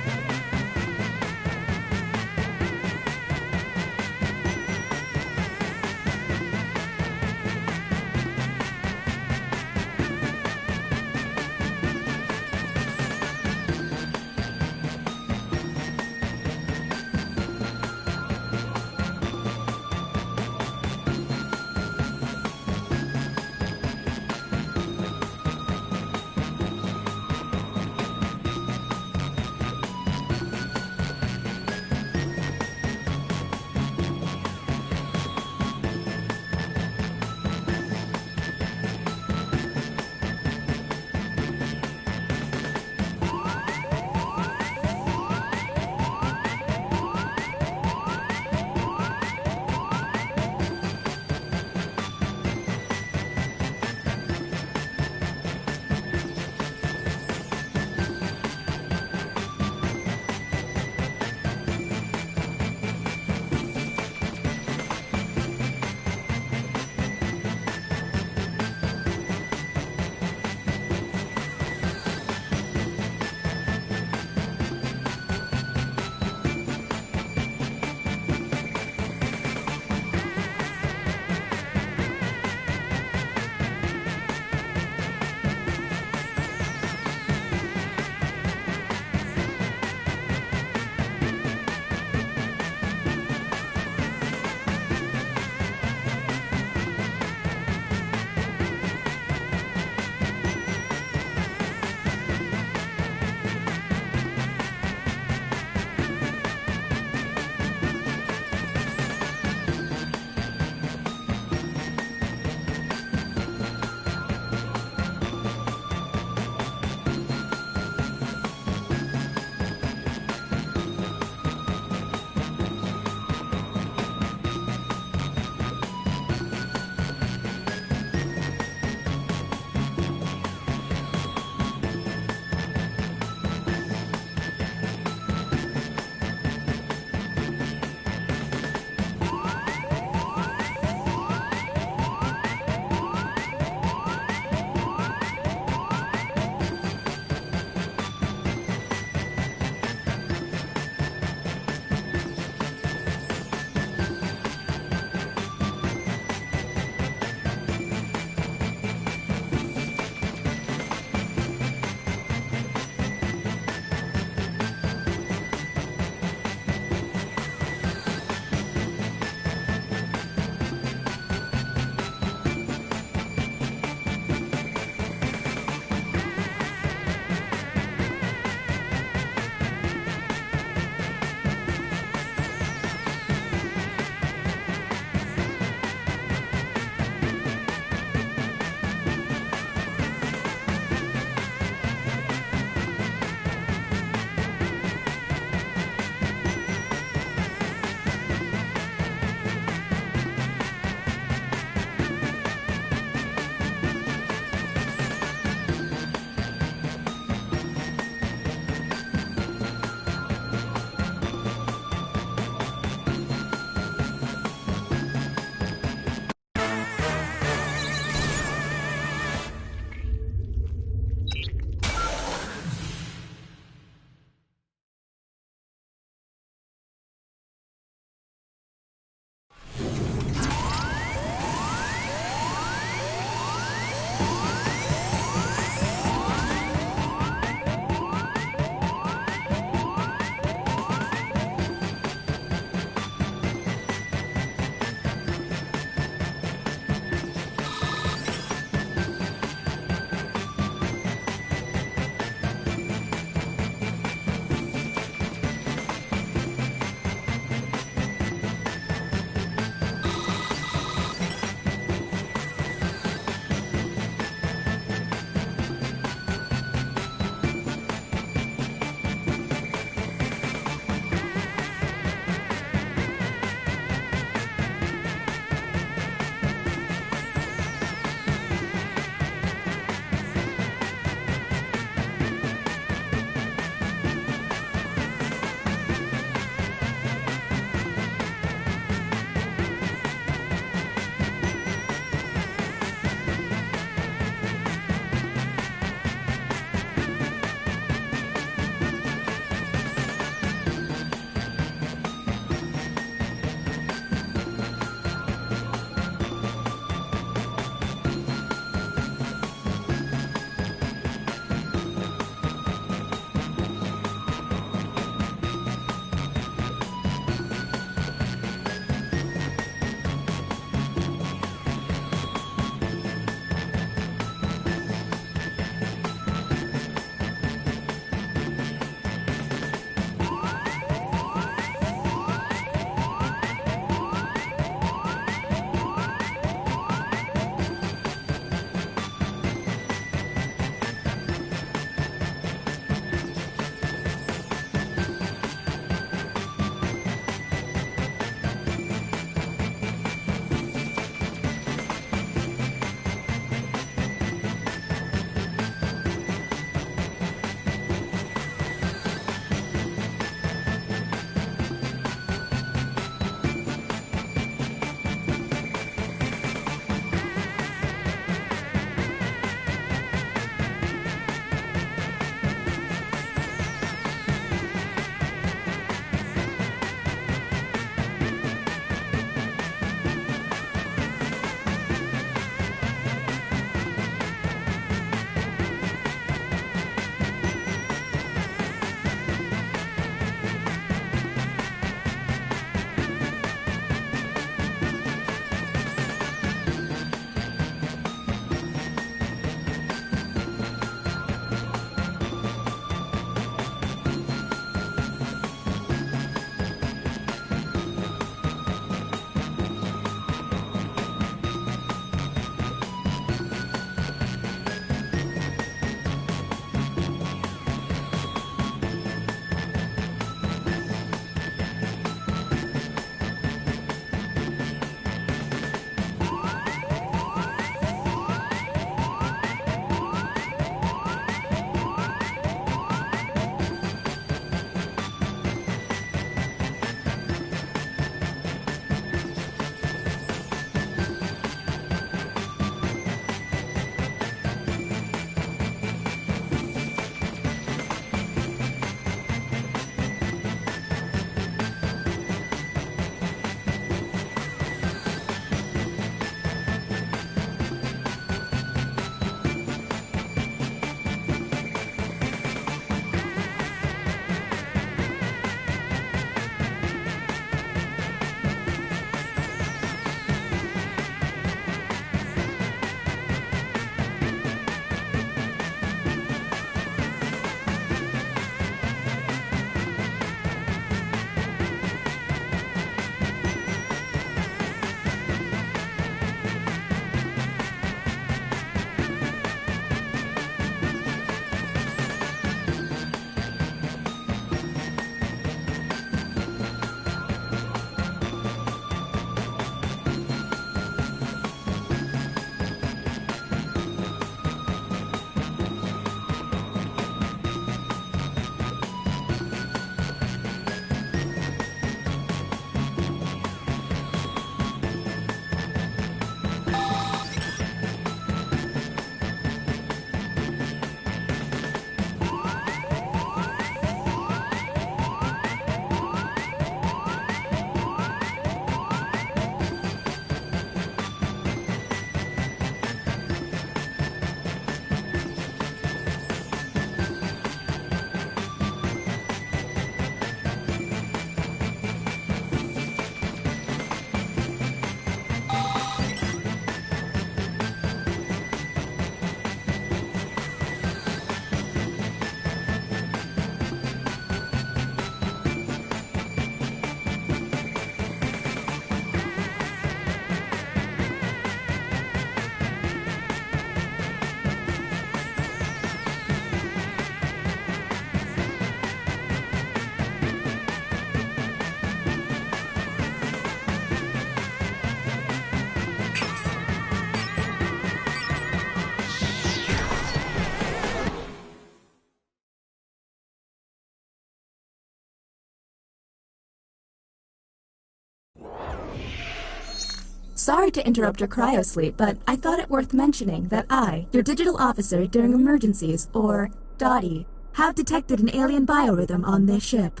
Sorry to interrupt your cryosleep, but I thought it worth mentioning that I, your digital officer during emergencies, or Dottie, have detected an alien biorhythm on this ship.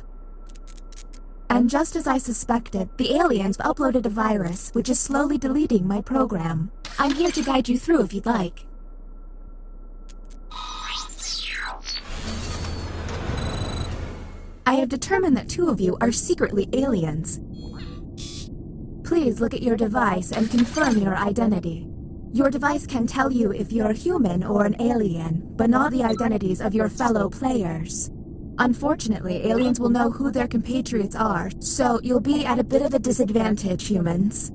And just as I suspected, the aliens uploaded a virus which is slowly deleting my program. I'm here to guide you through if you'd like. I have determined that 2 of you are secretly aliens. Please look at your device and confirm your identity. Your device can tell you if you're human or an alien, but not the identities of your fellow players. Unfortunately, aliens will know who their compatriots are, so you'll be at a bit of a disadvantage, humans.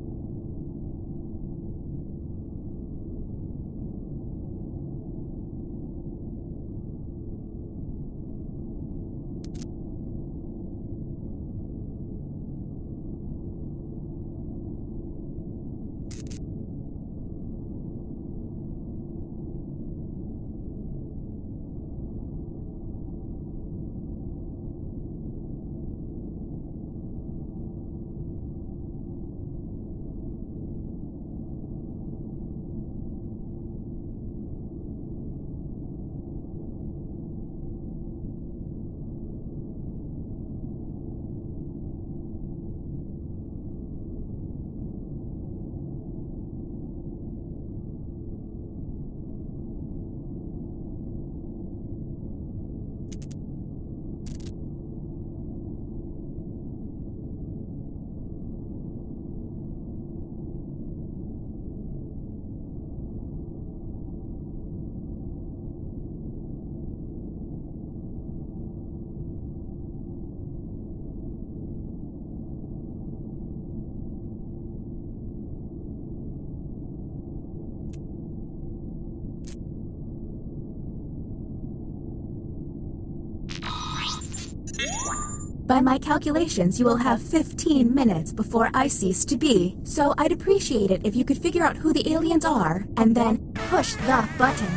By my calculations, you will have 15 minutes before I cease to be, so I'd appreciate it if you could figure out who the aliens are, and then push the button.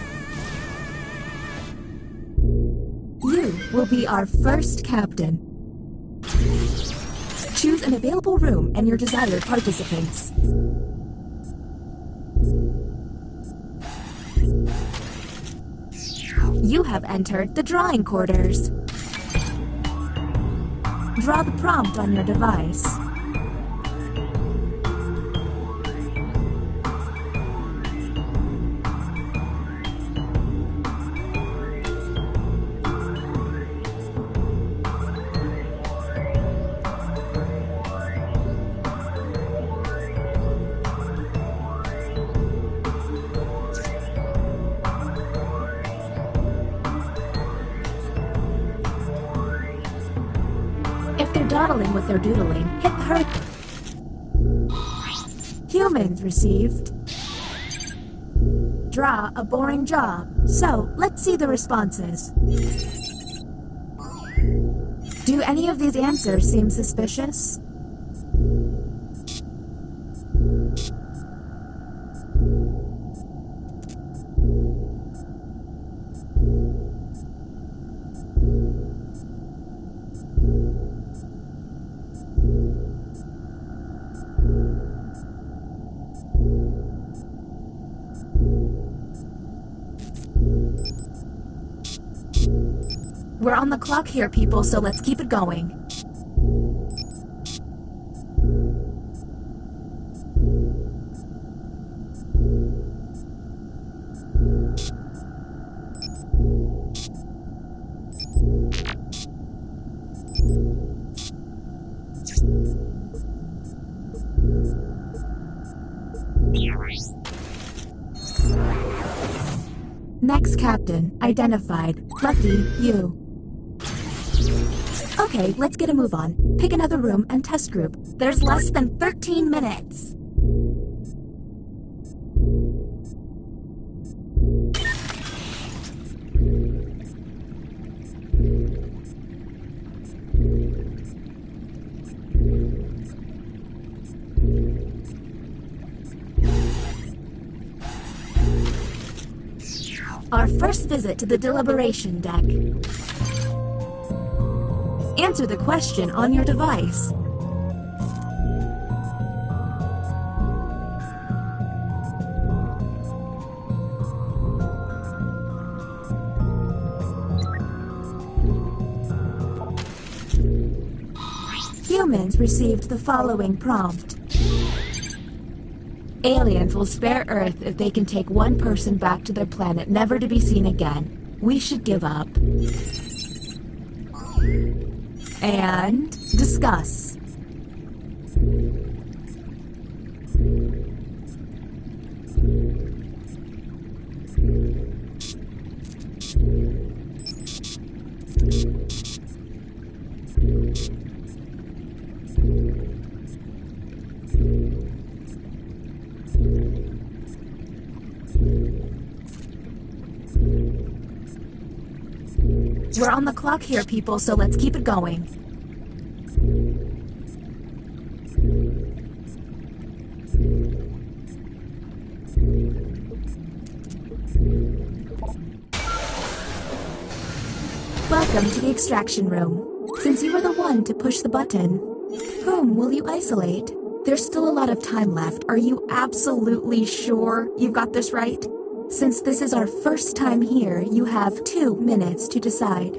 You will be our first captain. Choose an available room and your desired participants. You have entered the drawing quarters. Draw the prompt on your device. Dawdling with their doodling, hit the hurt. Humans received. Draw a boring job. So, let's see the responses. Do any of these answers seem suspicious? We're on the clock here, people, so let's keep it going. Next captain, identified. Lucky, you. Okay, let's get a move on. Pick another room and test group. There's less than 13 minutes. Our first visit to the deliberation deck. Answer the question on your device. humans received the following prompt. Aliens will spare Earth if they can take one person back to their planet, never to be seen again. We should give up. And discuss. We're on the clock here, people, so let's keep it going. Welcome to the extraction room. Since you were the one to push the button, whom will you isolate? There's still a lot of time left. Are you absolutely sure you've got this right? Since this is our first time here, you have 2 minutes to decide.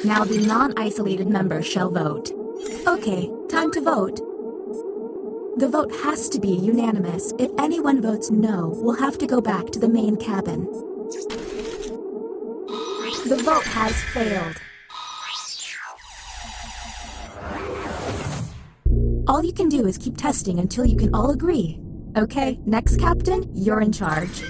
Now the non-isolated members shall vote. Okay, time to vote. The vote has to be unanimous. If anyone votes no, we'll have to go back to the main cabin. The vote has failed. All you can do is keep testing until you can all agree. Okay, next captain, you're in charge.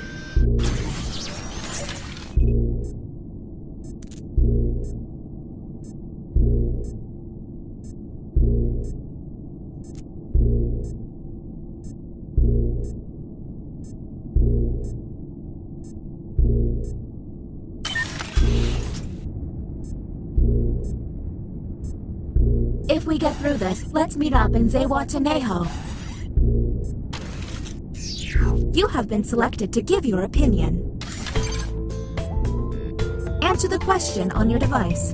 If we get through this, let's meet up in Zihuatanejo. You have been selected to give your opinion. Answer the question on your device.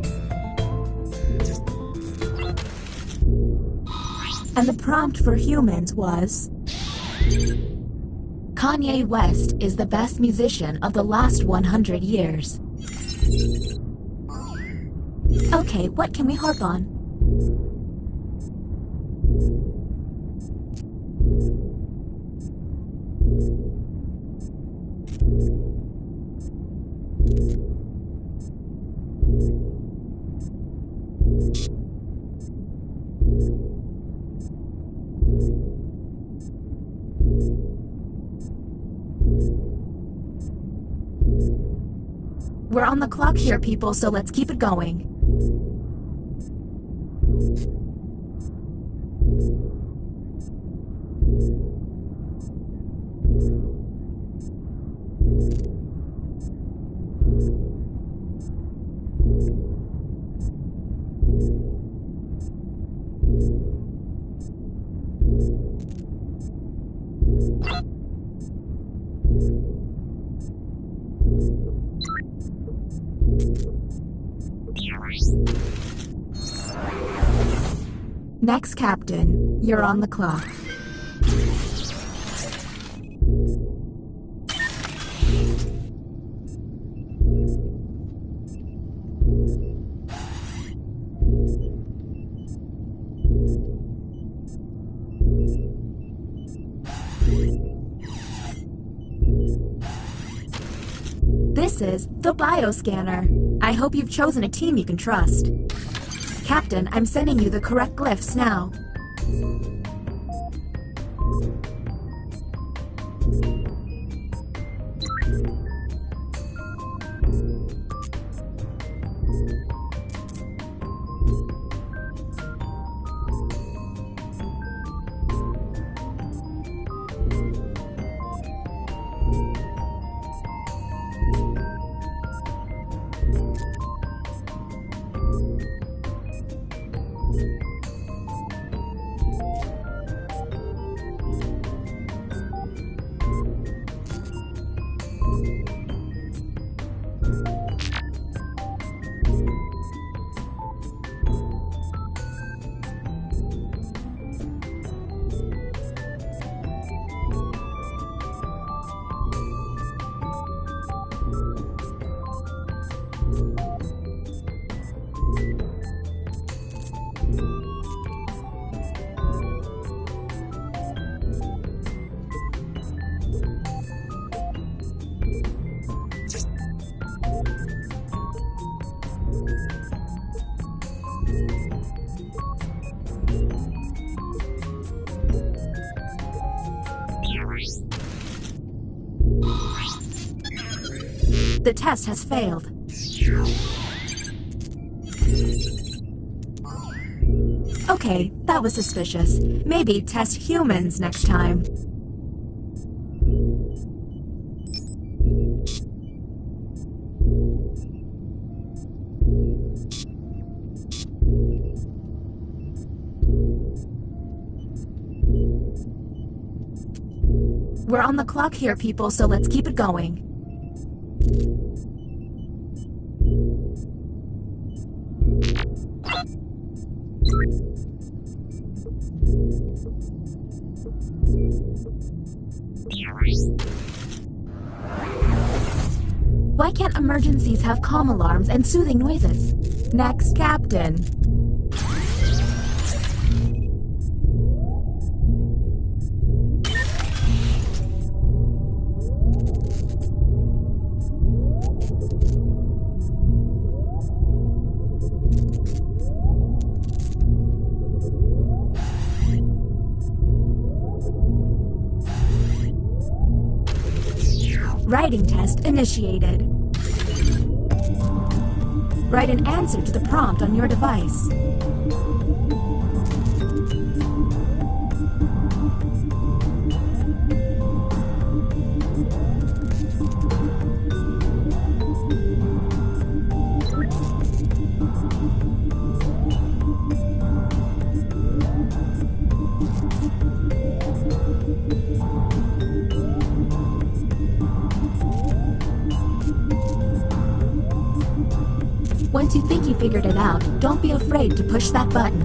And the prompt for humans was... Kanye West is the best musician of the last 100 years. Okay, what can we harp on? We're on the clock here, people, so let's keep it going. Next captain, you're on the clock. This is the bioscanner. I hope you've chosen a team you can trust. Captain, I'm sending you the correct glyphs now. The test has failed. Okay, that was suspicious. Maybe test humans next time. We're on the clock here, people, so let's keep it going. Why can't emergencies have calm alarms and soothing noises? Next, Captain. Writing test initiated. Write an answer to the prompt on your device. Once you think you figured it out, don't be afraid to push that button.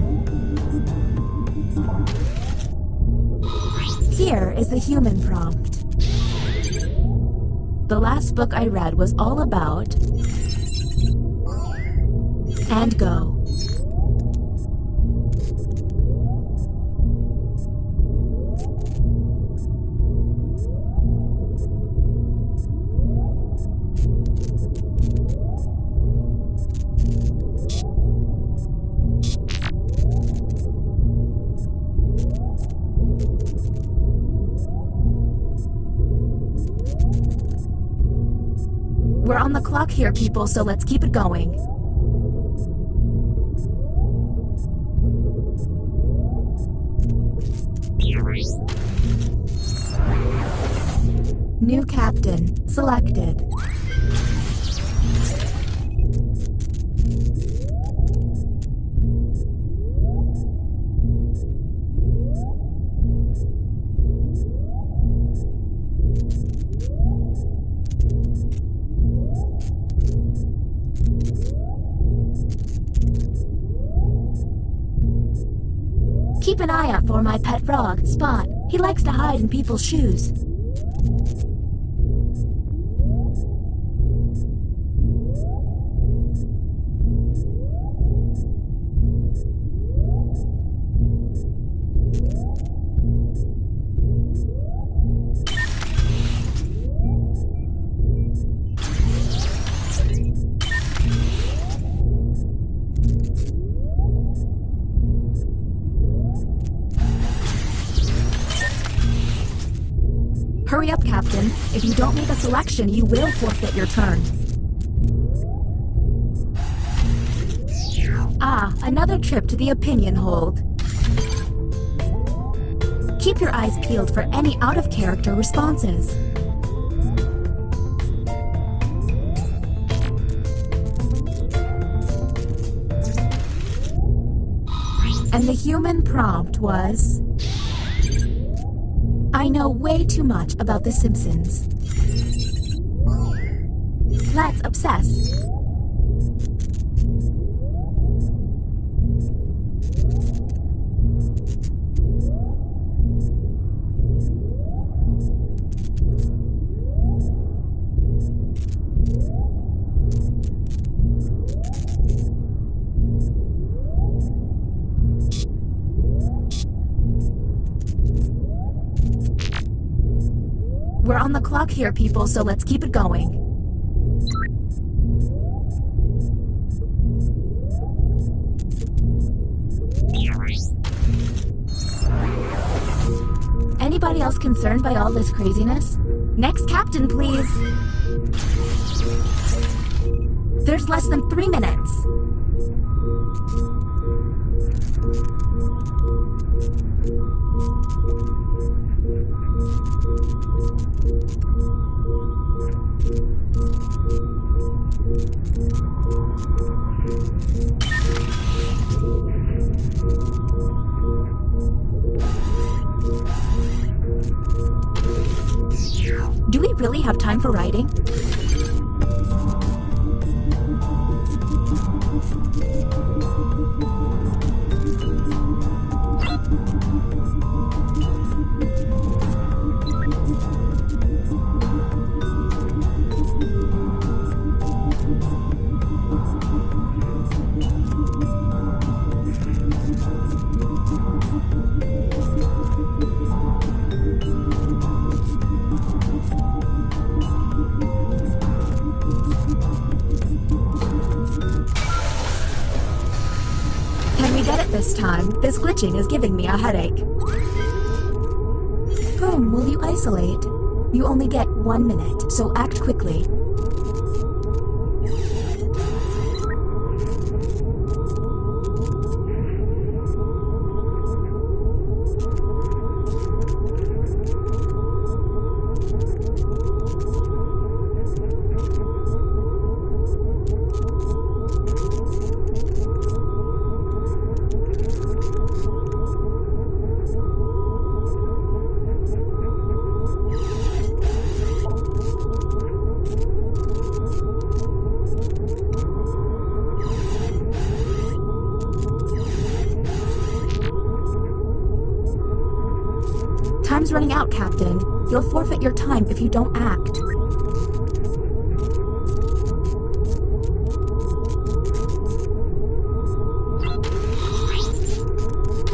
Here is the human prompt. The last book I read was all about... And go. We're on the clock here, people, so let's keep it going. New captain selected. Keep an eye out for my pet frog, Spot. He likes to hide in people's shoes. Hurry up, Captain. If you don't make a selection, you will forfeit your turn. Ah, another trip to the opinion hold. Keep your eyes peeled for any out-of-character responses. And the human prompt was... I know way too much about The Simpsons. Let's obsess. We're on the clock here, people, so let's keep it going. Anybody else concerned by all this craziness? Next captain, please. There's less than 3 minutes. Do we really have time for writing? Can we get it this time? This glitching is giving me a headache. Whom will you isolate? You only get 1 minute, so act quickly. Time's running out, Captain. You'll forfeit your time if you don't act.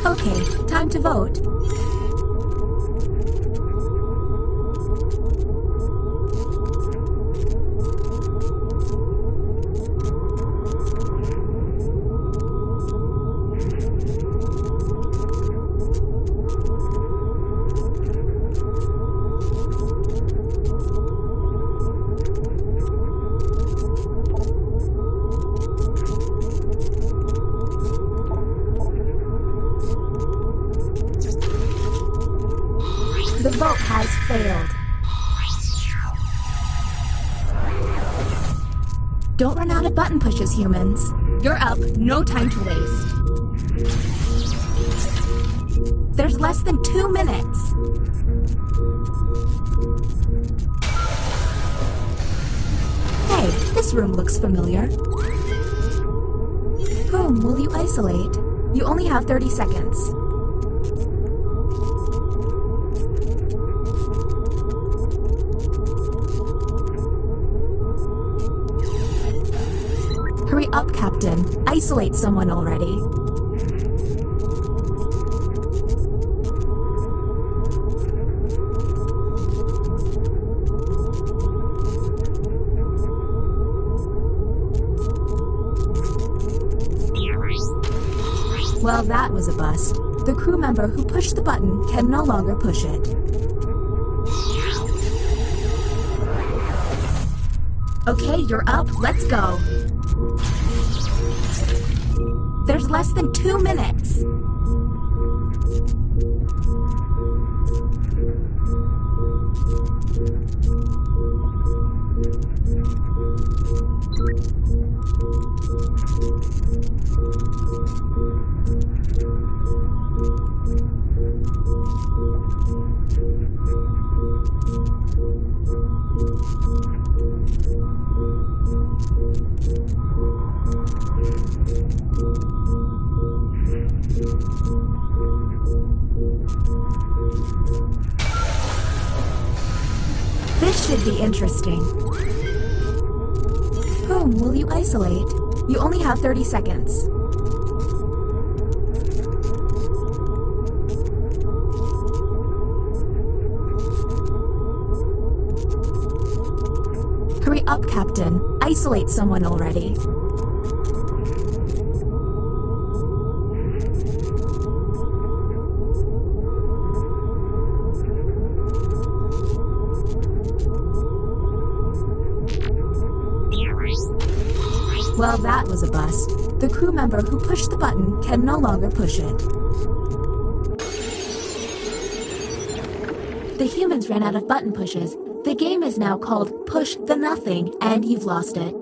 Okay, time to vote. The vote has failed. Don't run out of button pushes, humans. You're up, no time to waste. There's less than 2 minutes. Hey, this room looks familiar. Whom will you isolate? You only have 30 seconds. Hurry up, Captain. Isolate someone already. Well, that was a bust. The crew member who pushed the button can no longer push it. Okay, you're up. Let's go. There's less than 2 minutes. This should be interesting. Whom will you isolate? You only have 30 seconds. Hurry up, Captain. Isolate someone already. that was a bust. The crew member who pushed the button can no longer push it. The humans ran out of button pushes. The game is now called Push the Nothing, and you've lost it.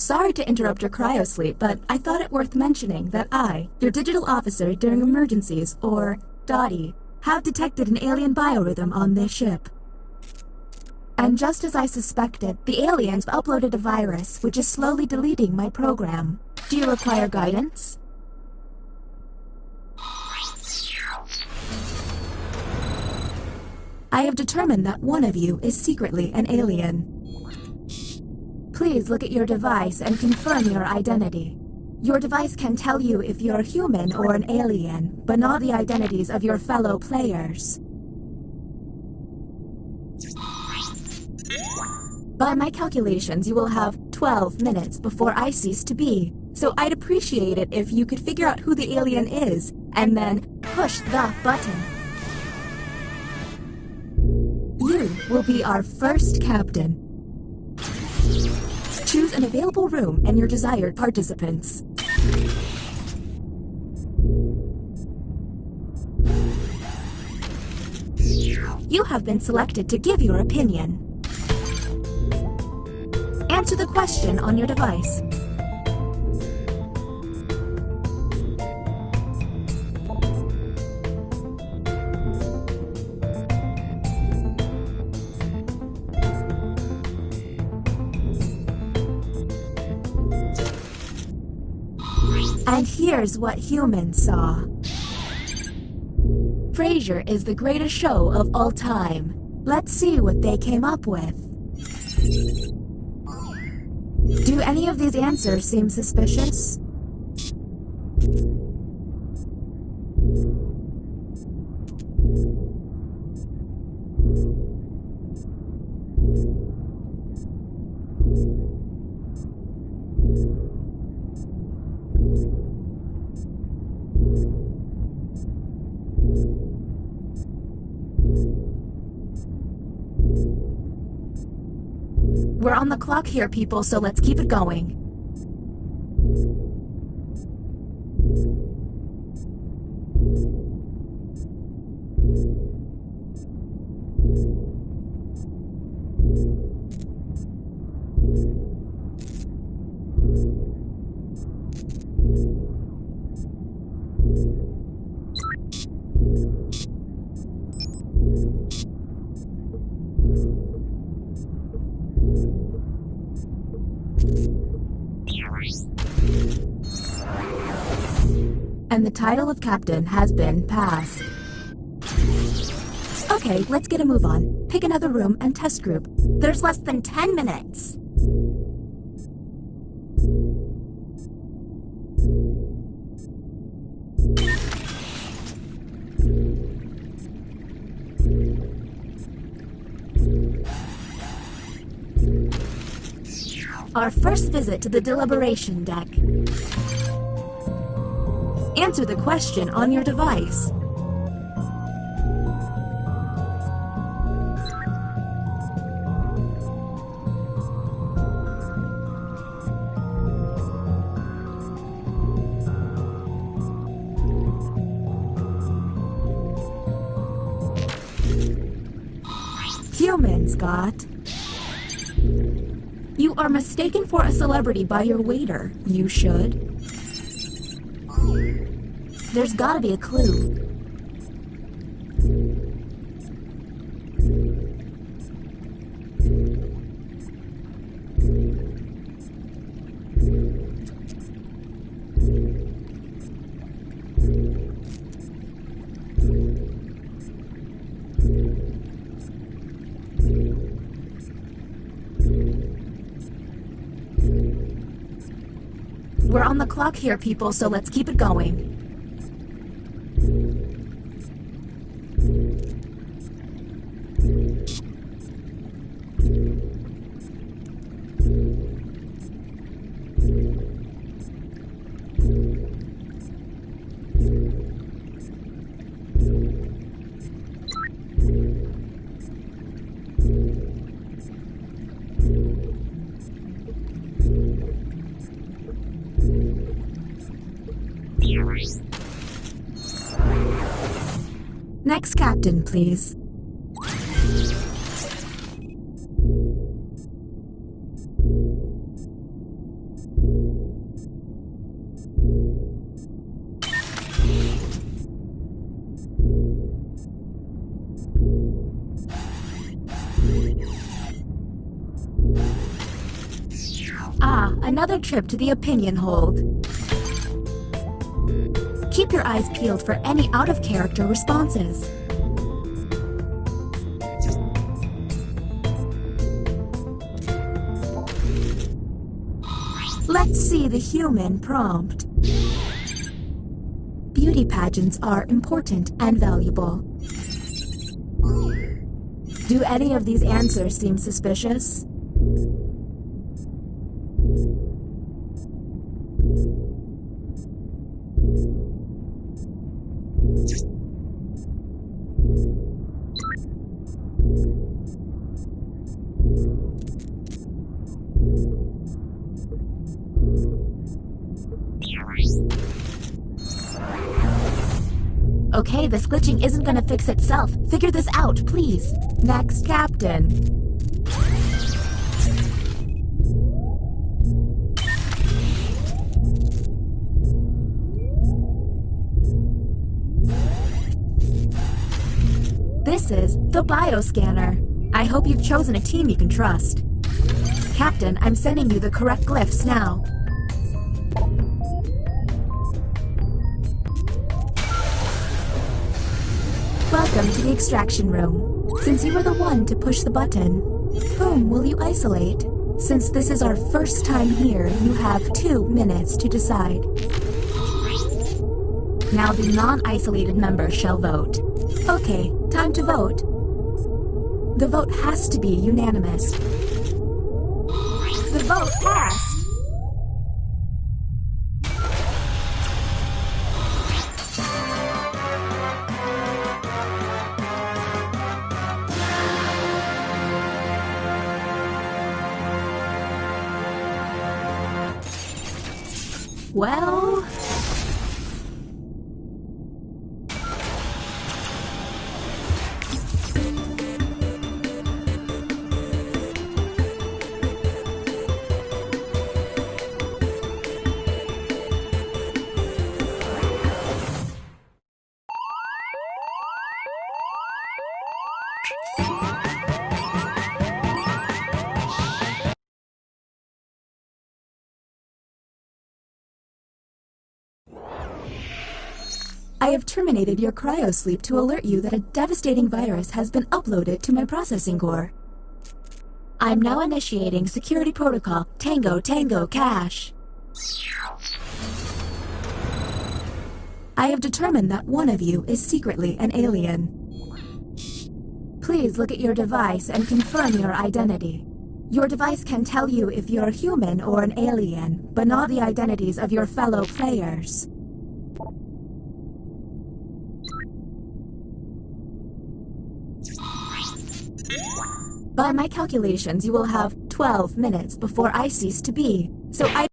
Sorry to interrupt your cryosleep, but I thought it worth mentioning that I, your digital officer during emergencies, or DOTI, have detected an alien biorhythm on this ship. And just as I suspected, the aliens uploaded a virus which is slowly deleting my program. Do you require guidance? I have determined that one of you is secretly an alien. Please look at your device and confirm your identity. Your device can tell you if you're human or an alien, but not the identities of your fellow players. By my calculations, you will have 12 minutes before I cease to be, so I'd appreciate it if you could figure out who the alien is, and then push the button. You will be our first captain. Choose an available room and your desired participants. You have been selected to give your opinion. Answer the question on your device. And here's what humans saw. Frasier is the greatest show of all time. Let's see what they came up with. Do any of these answers seem suspicious? We're on the clock here, people, so let's keep it going. and the title of captain has been passed. Okay, let's get a move on. Pick another room and test group. There's less than 10 minutes. Our first visit to the deliberation deck. Answer the question on your device. Human, Scott. You are mistaken for a celebrity by your waiter. You should. There's gotta be a clue. We're on the clock here, people, so let's keep it going. Next captain, please. Ah, another trip to the opinion hold. Keep your eyes peeled for any out-of-character responses. Let's see the human prompt. Beauty pageants are important and valuable. Do any of these answers seem suspicious? Okay, this glitching isn't gonna fix itself. Figure this out, please. Next captain. This is the bioscanner. I hope you've chosen a team you can trust. Captain, I'm sending you the correct glyphs now. Welcome to the extraction room. Since you were the one to push the button, whom will you isolate? Since this is our first time here, you have 2 minutes to decide. Now the non-isolated member shall vote. Okay, time to vote. The vote has to be unanimous. The vote passed! Well... I have terminated your cryosleep to alert you that a devastating virus has been uploaded to my processing core. I'm now initiating security protocol Tango Tango Cash. I have determined that one of you is secretly an alien. Please look at your device and confirm your identity. Your device can tell you if you're human or an alien, but not the identities of your fellow players. By my calculations, you will have 12 minutes before I cease to be, so I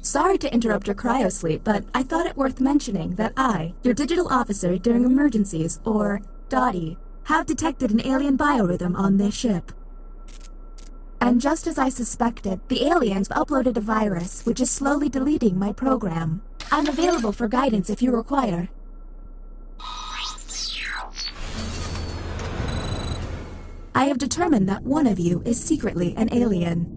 Sorry to interrupt your cryosleep, but I thought it worth mentioning that I, your digital officer during emergencies, or DOTI, have detected an alien biorhythm on this ship. And just as I suspected, the aliens uploaded a virus which is slowly deleting my program. I'm available for guidance if you require. I have determined that one of you is secretly an alien.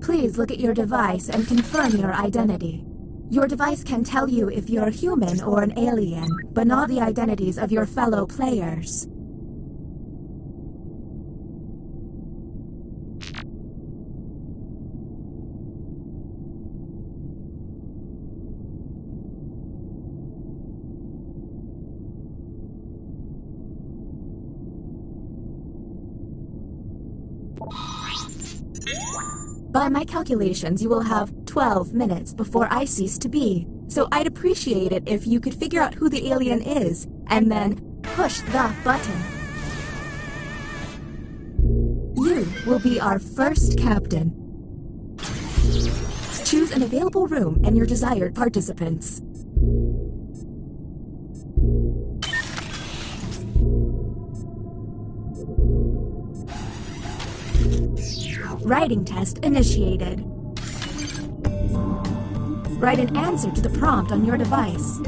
Please look at your device and confirm your identity. Your device can tell you if you're human or an alien, but not the identities of your fellow players. By my calculations, you will have 12 minutes before I cease to be, so I'd appreciate it if you could figure out who the alien is, and then push the button. You will be our first captain. Choose an available room and your desired participants. Writing test initiated. Write an answer to the prompt on your device.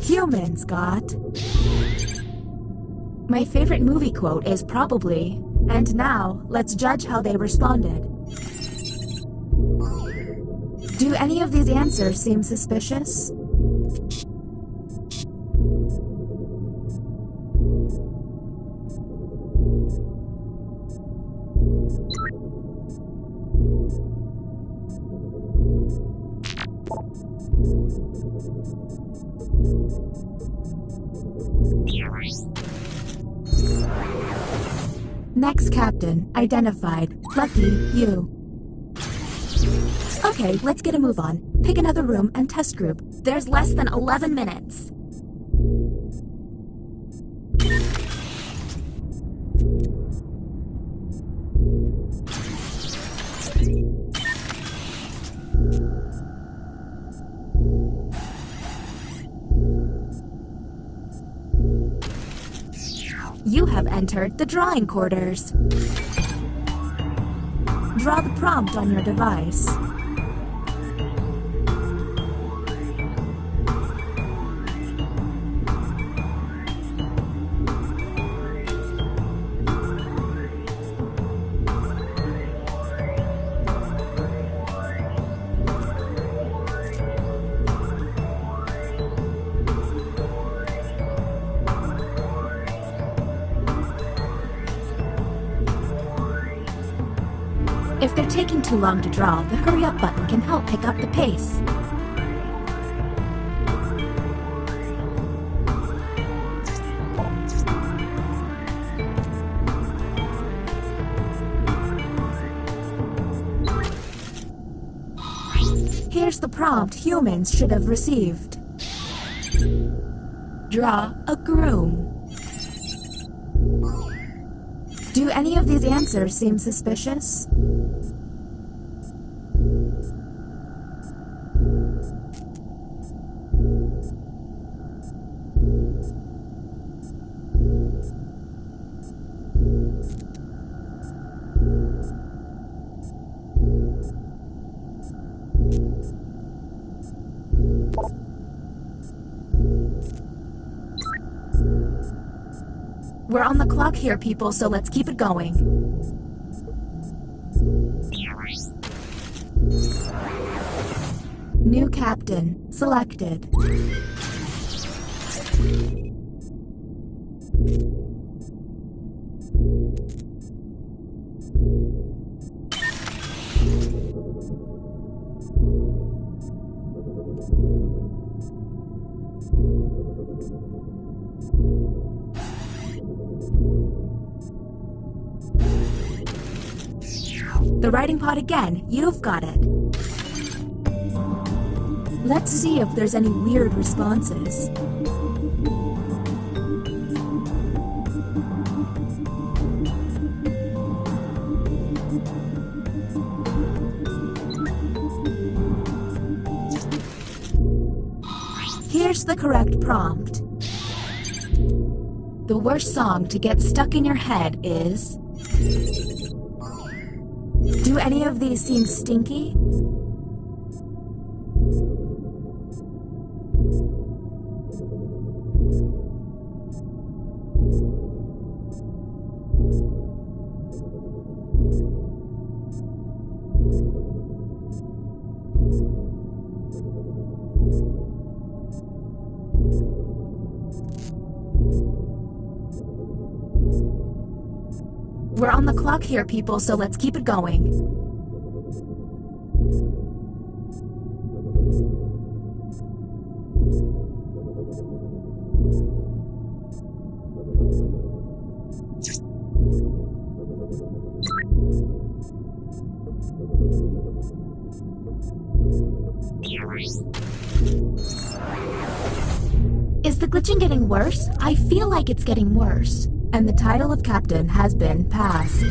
Humans got... My favorite movie quote is probably, "And now, let's judge how they responded." Do any of these answers seem suspicious? Next captain, identified. Lucky you. Okay, let's get a move on. Pick another room and test group. There's less than 11 minutes. You have entered the drawing quarters. Draw the prompt on your device. If they're taking too long to draw, the hurry up button can help pick up the pace. Here's the prompt humans should have received. Draw a groom. Do any of these answers seem suspicious? We're on the clock here, people, so let's keep it going. New captain selected. The writing pod again. You've got it. Let's see if there's any weird responses. Here's the correct prompt. The worst song to get stuck in your head is... Do any of these seem stinky? We're on the clock here, people, so let's keep it going. Is the glitching getting worse? I feel like it's getting worse. And the title of captain has been passed.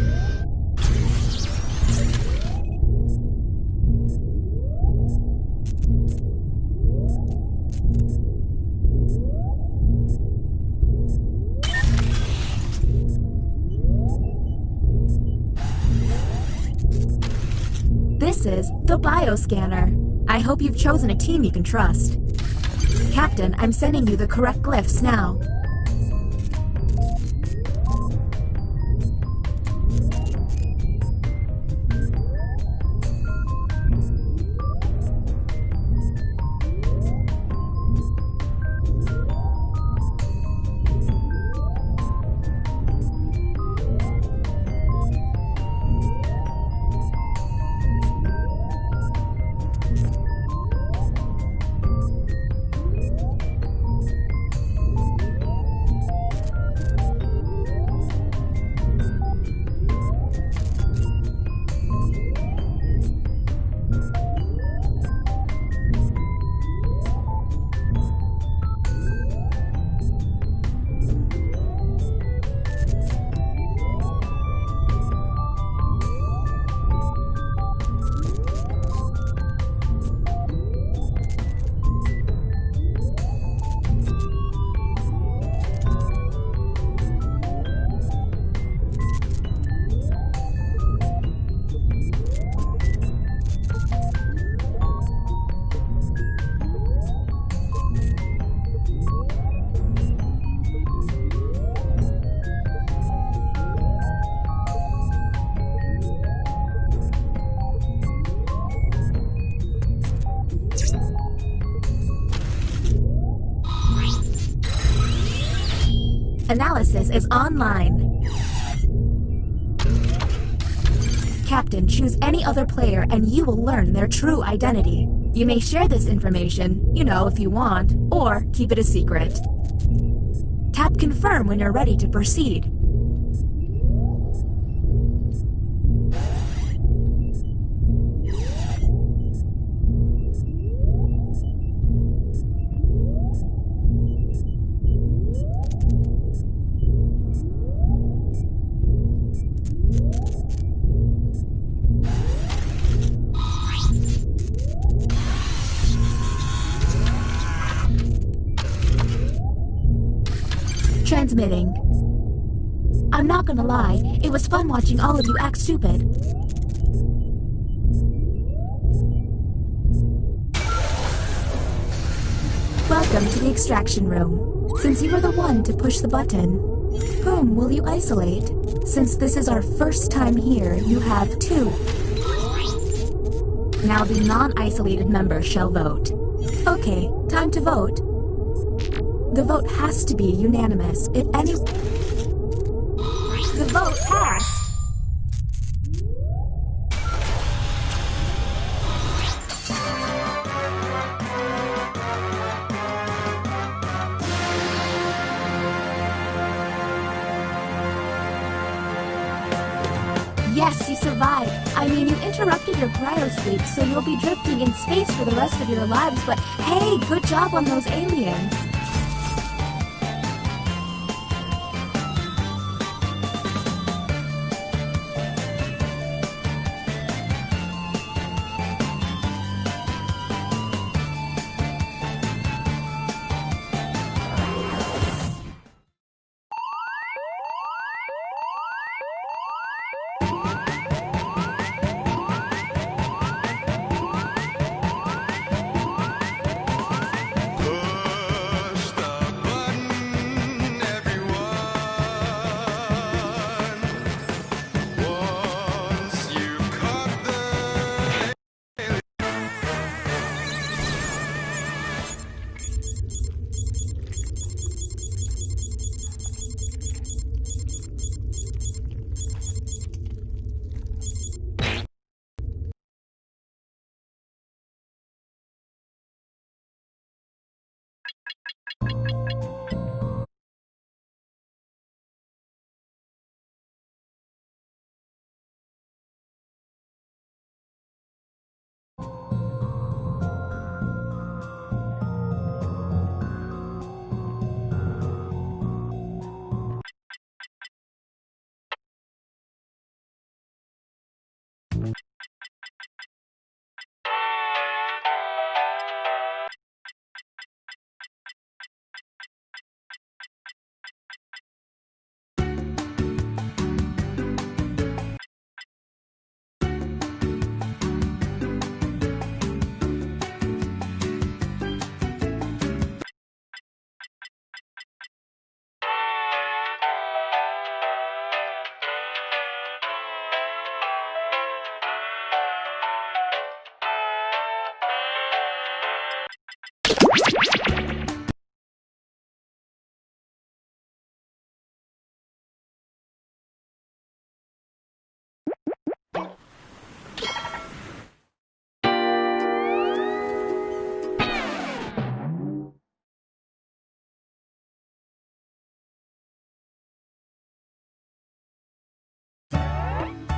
This is the bioscanner. I hope you've chosen a team you can trust. Captain, I'm sending you the correct glyphs now. Analysis is online. captain, choose any other player and you will learn their true identity. You may share this information, if you want, or keep it a secret. Tap confirm when you're ready to proceed. Transmitting. I'm not gonna lie, it was fun watching all of you act stupid. Welcome to the extraction room. Since you were the one to push the button, whom will you isolate? Since this is our first time here, you have 2. Now the non-isolated member shall vote. Okay, time to vote. The vote has to be unanimous. If any... The vote passed! Yes, you survived. I mean, you interrupted your cryosleep, so you'll be drifting in space for the rest of your lives, but hey, good job on those aliens.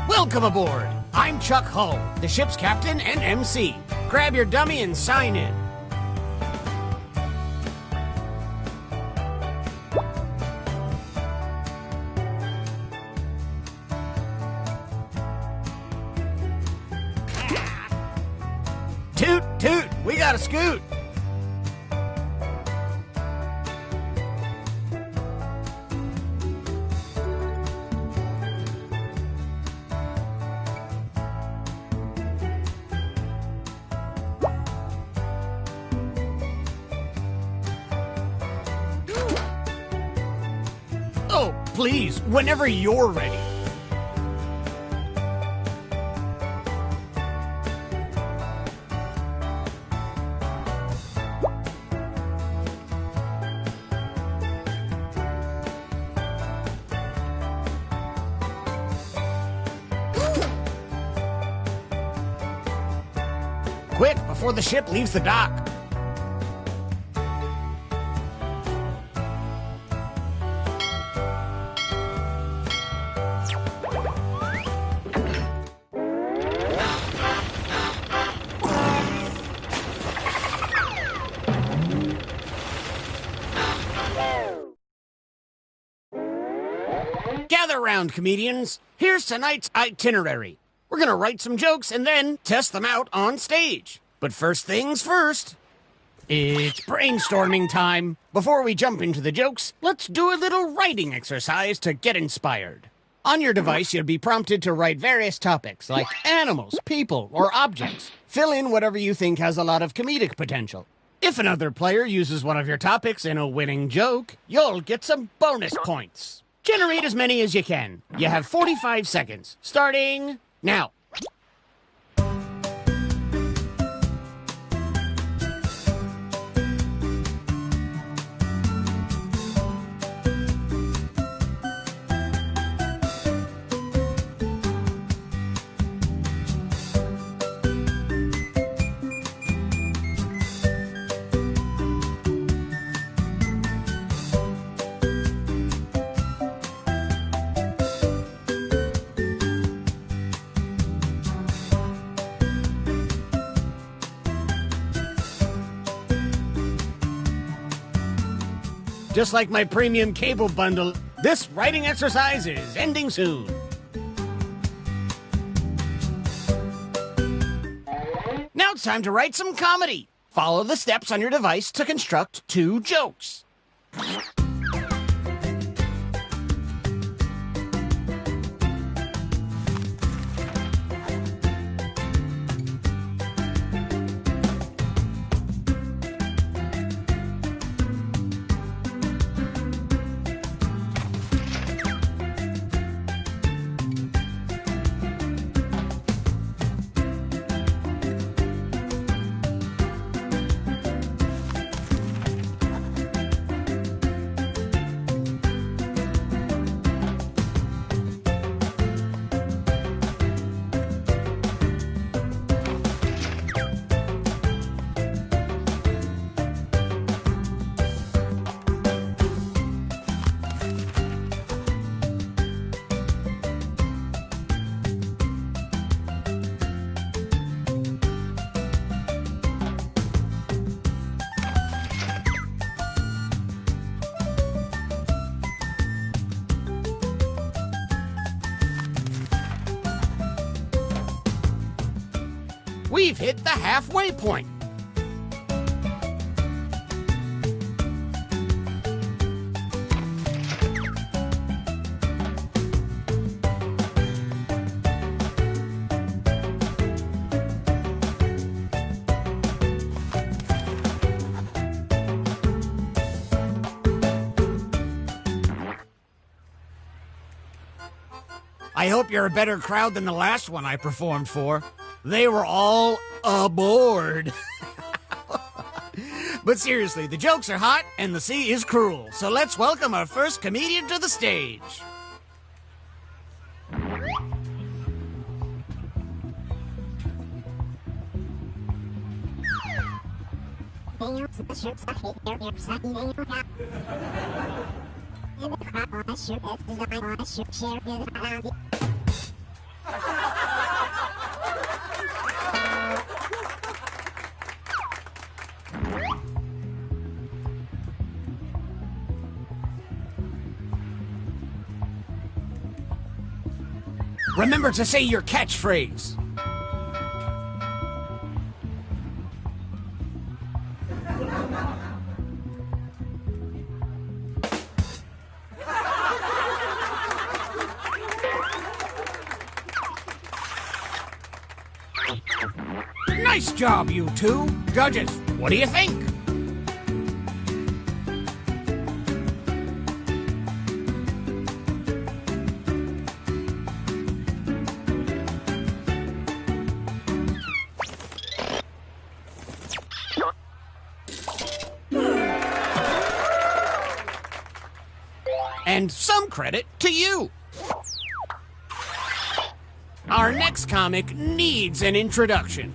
Welcome aboard! I'm Chuck Hull, the ship's captain and MC. Grab your dummy and sign in. Toot, toot, we got a scoot. Oh, please, whenever you're ready. before the ship leaves the dock. Gather round, comedians. Here's tonight's itinerary. We're gonna write some jokes and then test them out on stage. But first things first, it's brainstorming time. Before we jump into the jokes, let's do a little writing exercise to get inspired. On your device, you'll be prompted to write various topics like animals, people, or objects. Fill in whatever you think has a lot of comedic potential. If another player uses one of your topics in a winning joke, you'll get some bonus points. Generate as many as you can. You have 45 seconds, starting now. Just like my premium cable bundle, this writing exercise is ending soon. Now it's time to write some comedy. Follow the steps on your device to construct 2 jokes. We've hit the halfway point. I hope you're a better crowd than the last one I performed for. They were all aboard. But seriously, the jokes are hot and the sea is cruel. So let's welcome our first comedian to the stage. Remember to say your catchphrase. Nice job, you two. Judges, what do you think? And some credit to you. Our next comic needs an introduction.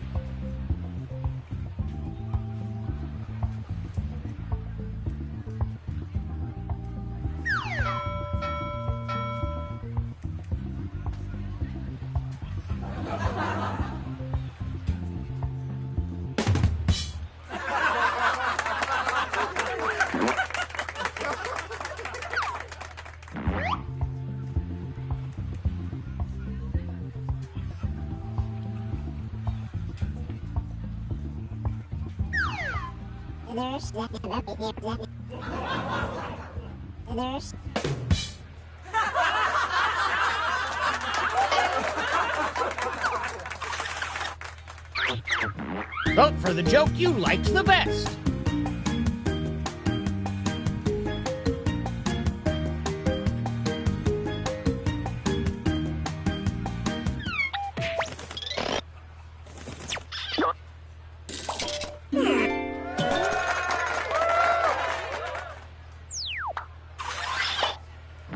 Vote for the joke you liked the best.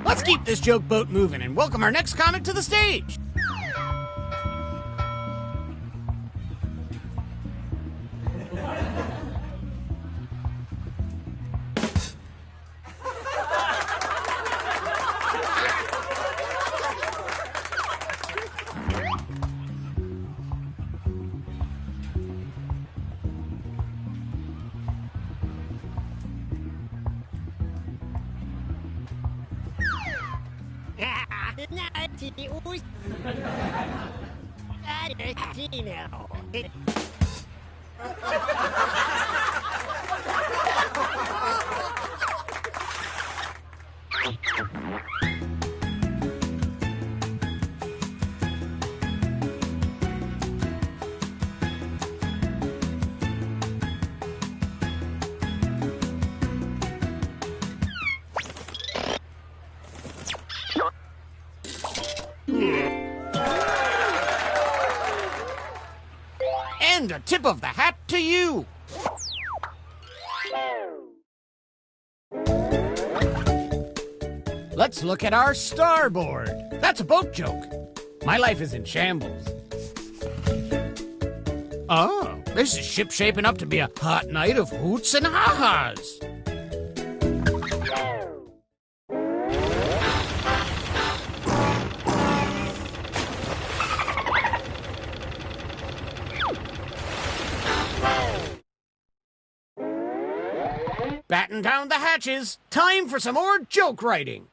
Let's keep this joke boat moving and welcome our next comic to the stage. And a tip of the hat to you. Let's look at our starboard. That's a boat joke. My life is in shambles. Oh, this is ship shaping up to be a hot night of hoots and ha-has. Batten down the hatches. Time for some more joke writing.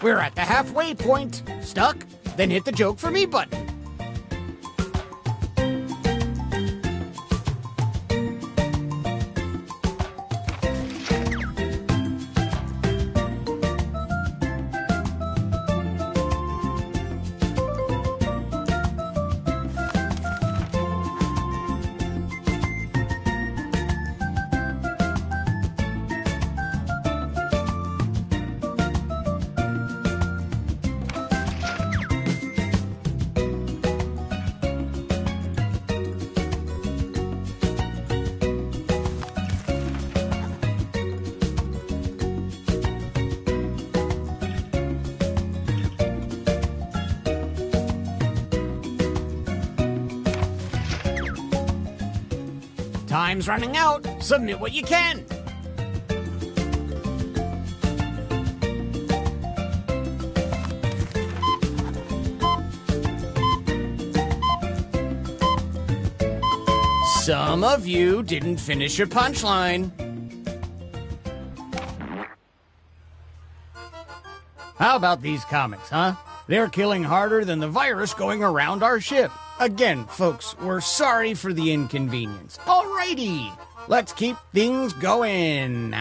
We're at the halfway point. Stuck? Then hit the joke for me button. Time's running out. Submit what you can. Some of you didn't finish your punchline. How about these comics, huh? They're killing harder than the virus going around our ship. Again, folks, we're sorry for the inconvenience. Alrighty, let's keep things going.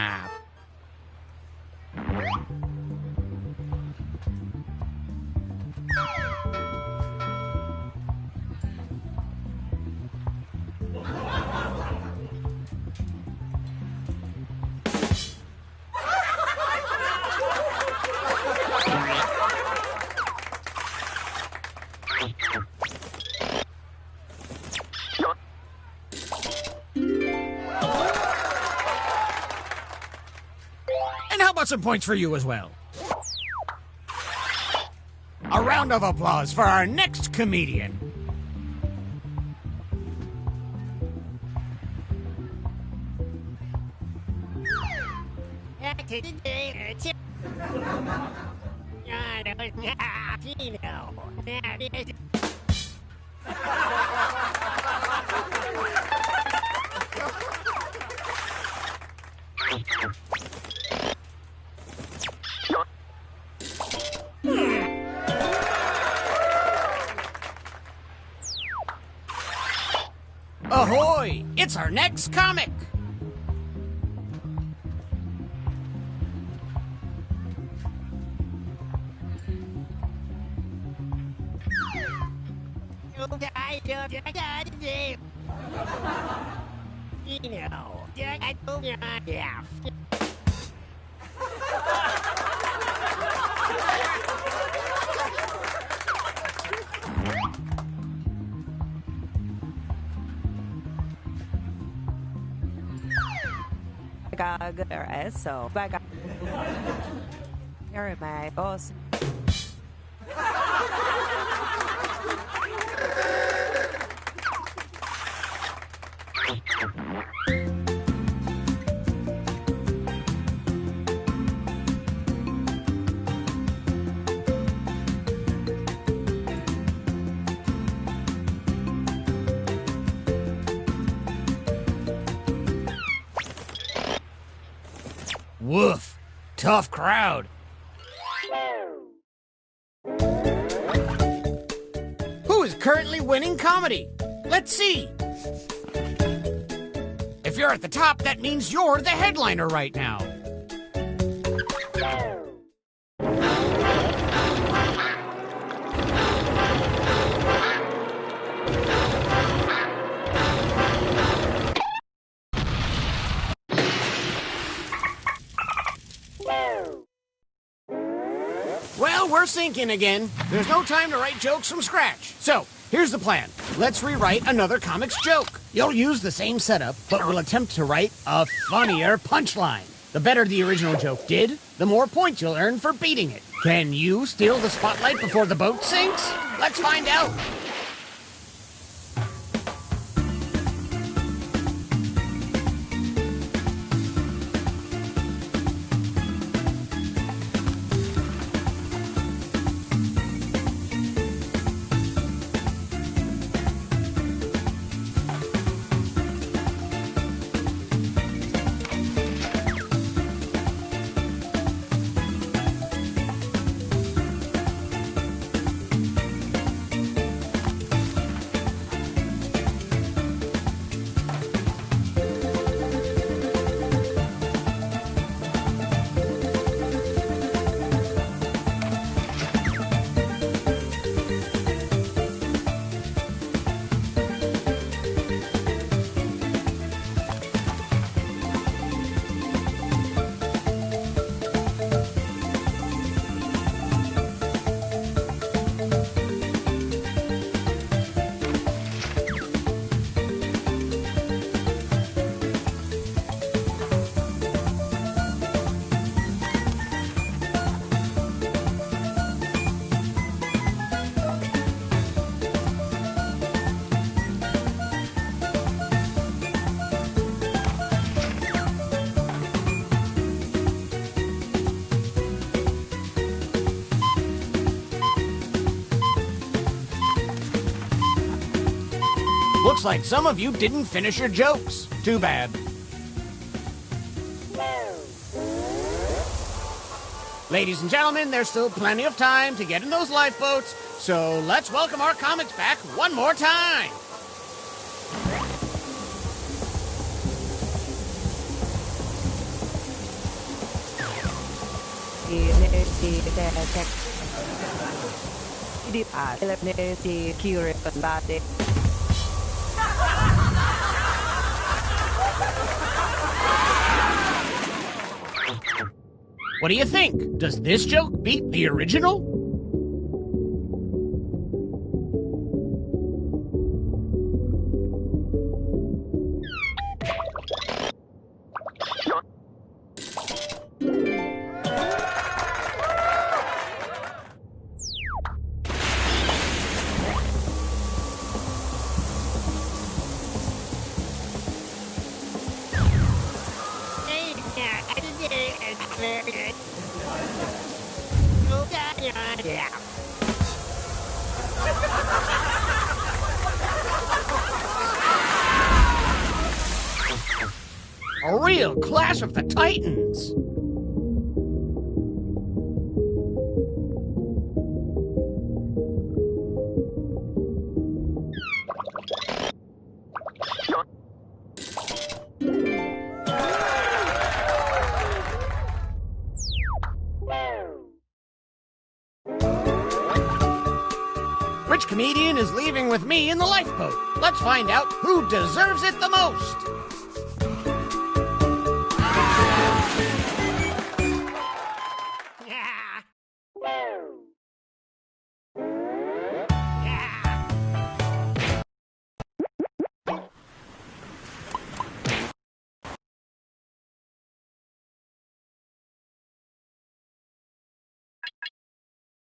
some points for you as well. A round of applause for our next comedian. Ahoy! It's our next comic! Eso, baga. Here my boss. Woof. Tough crowd. Who is currently winning comedy? Let's see. If you're at the top, that means you're the headliner right now. Well, we're sinking again. There's no time to write jokes from scratch. So, here's the plan. Let's rewrite another comic's joke. You'll use the same setup, but we'll attempt to write a funnier punchline. The better the original joke did, the more points you'll earn for beating it. Can you steal the spotlight before the boat sinks? Let's find out. Looks like some of you didn't finish your jokes. Too bad. Ladies and gentlemen, there's still plenty of time to get in those lifeboats, so let's welcome our comics back one more time. What do you think? Does this joke beat the original? A real Clash of the Titans. Which comedian is leaving with me in the lifeboat? Let's find out who deserves it the most.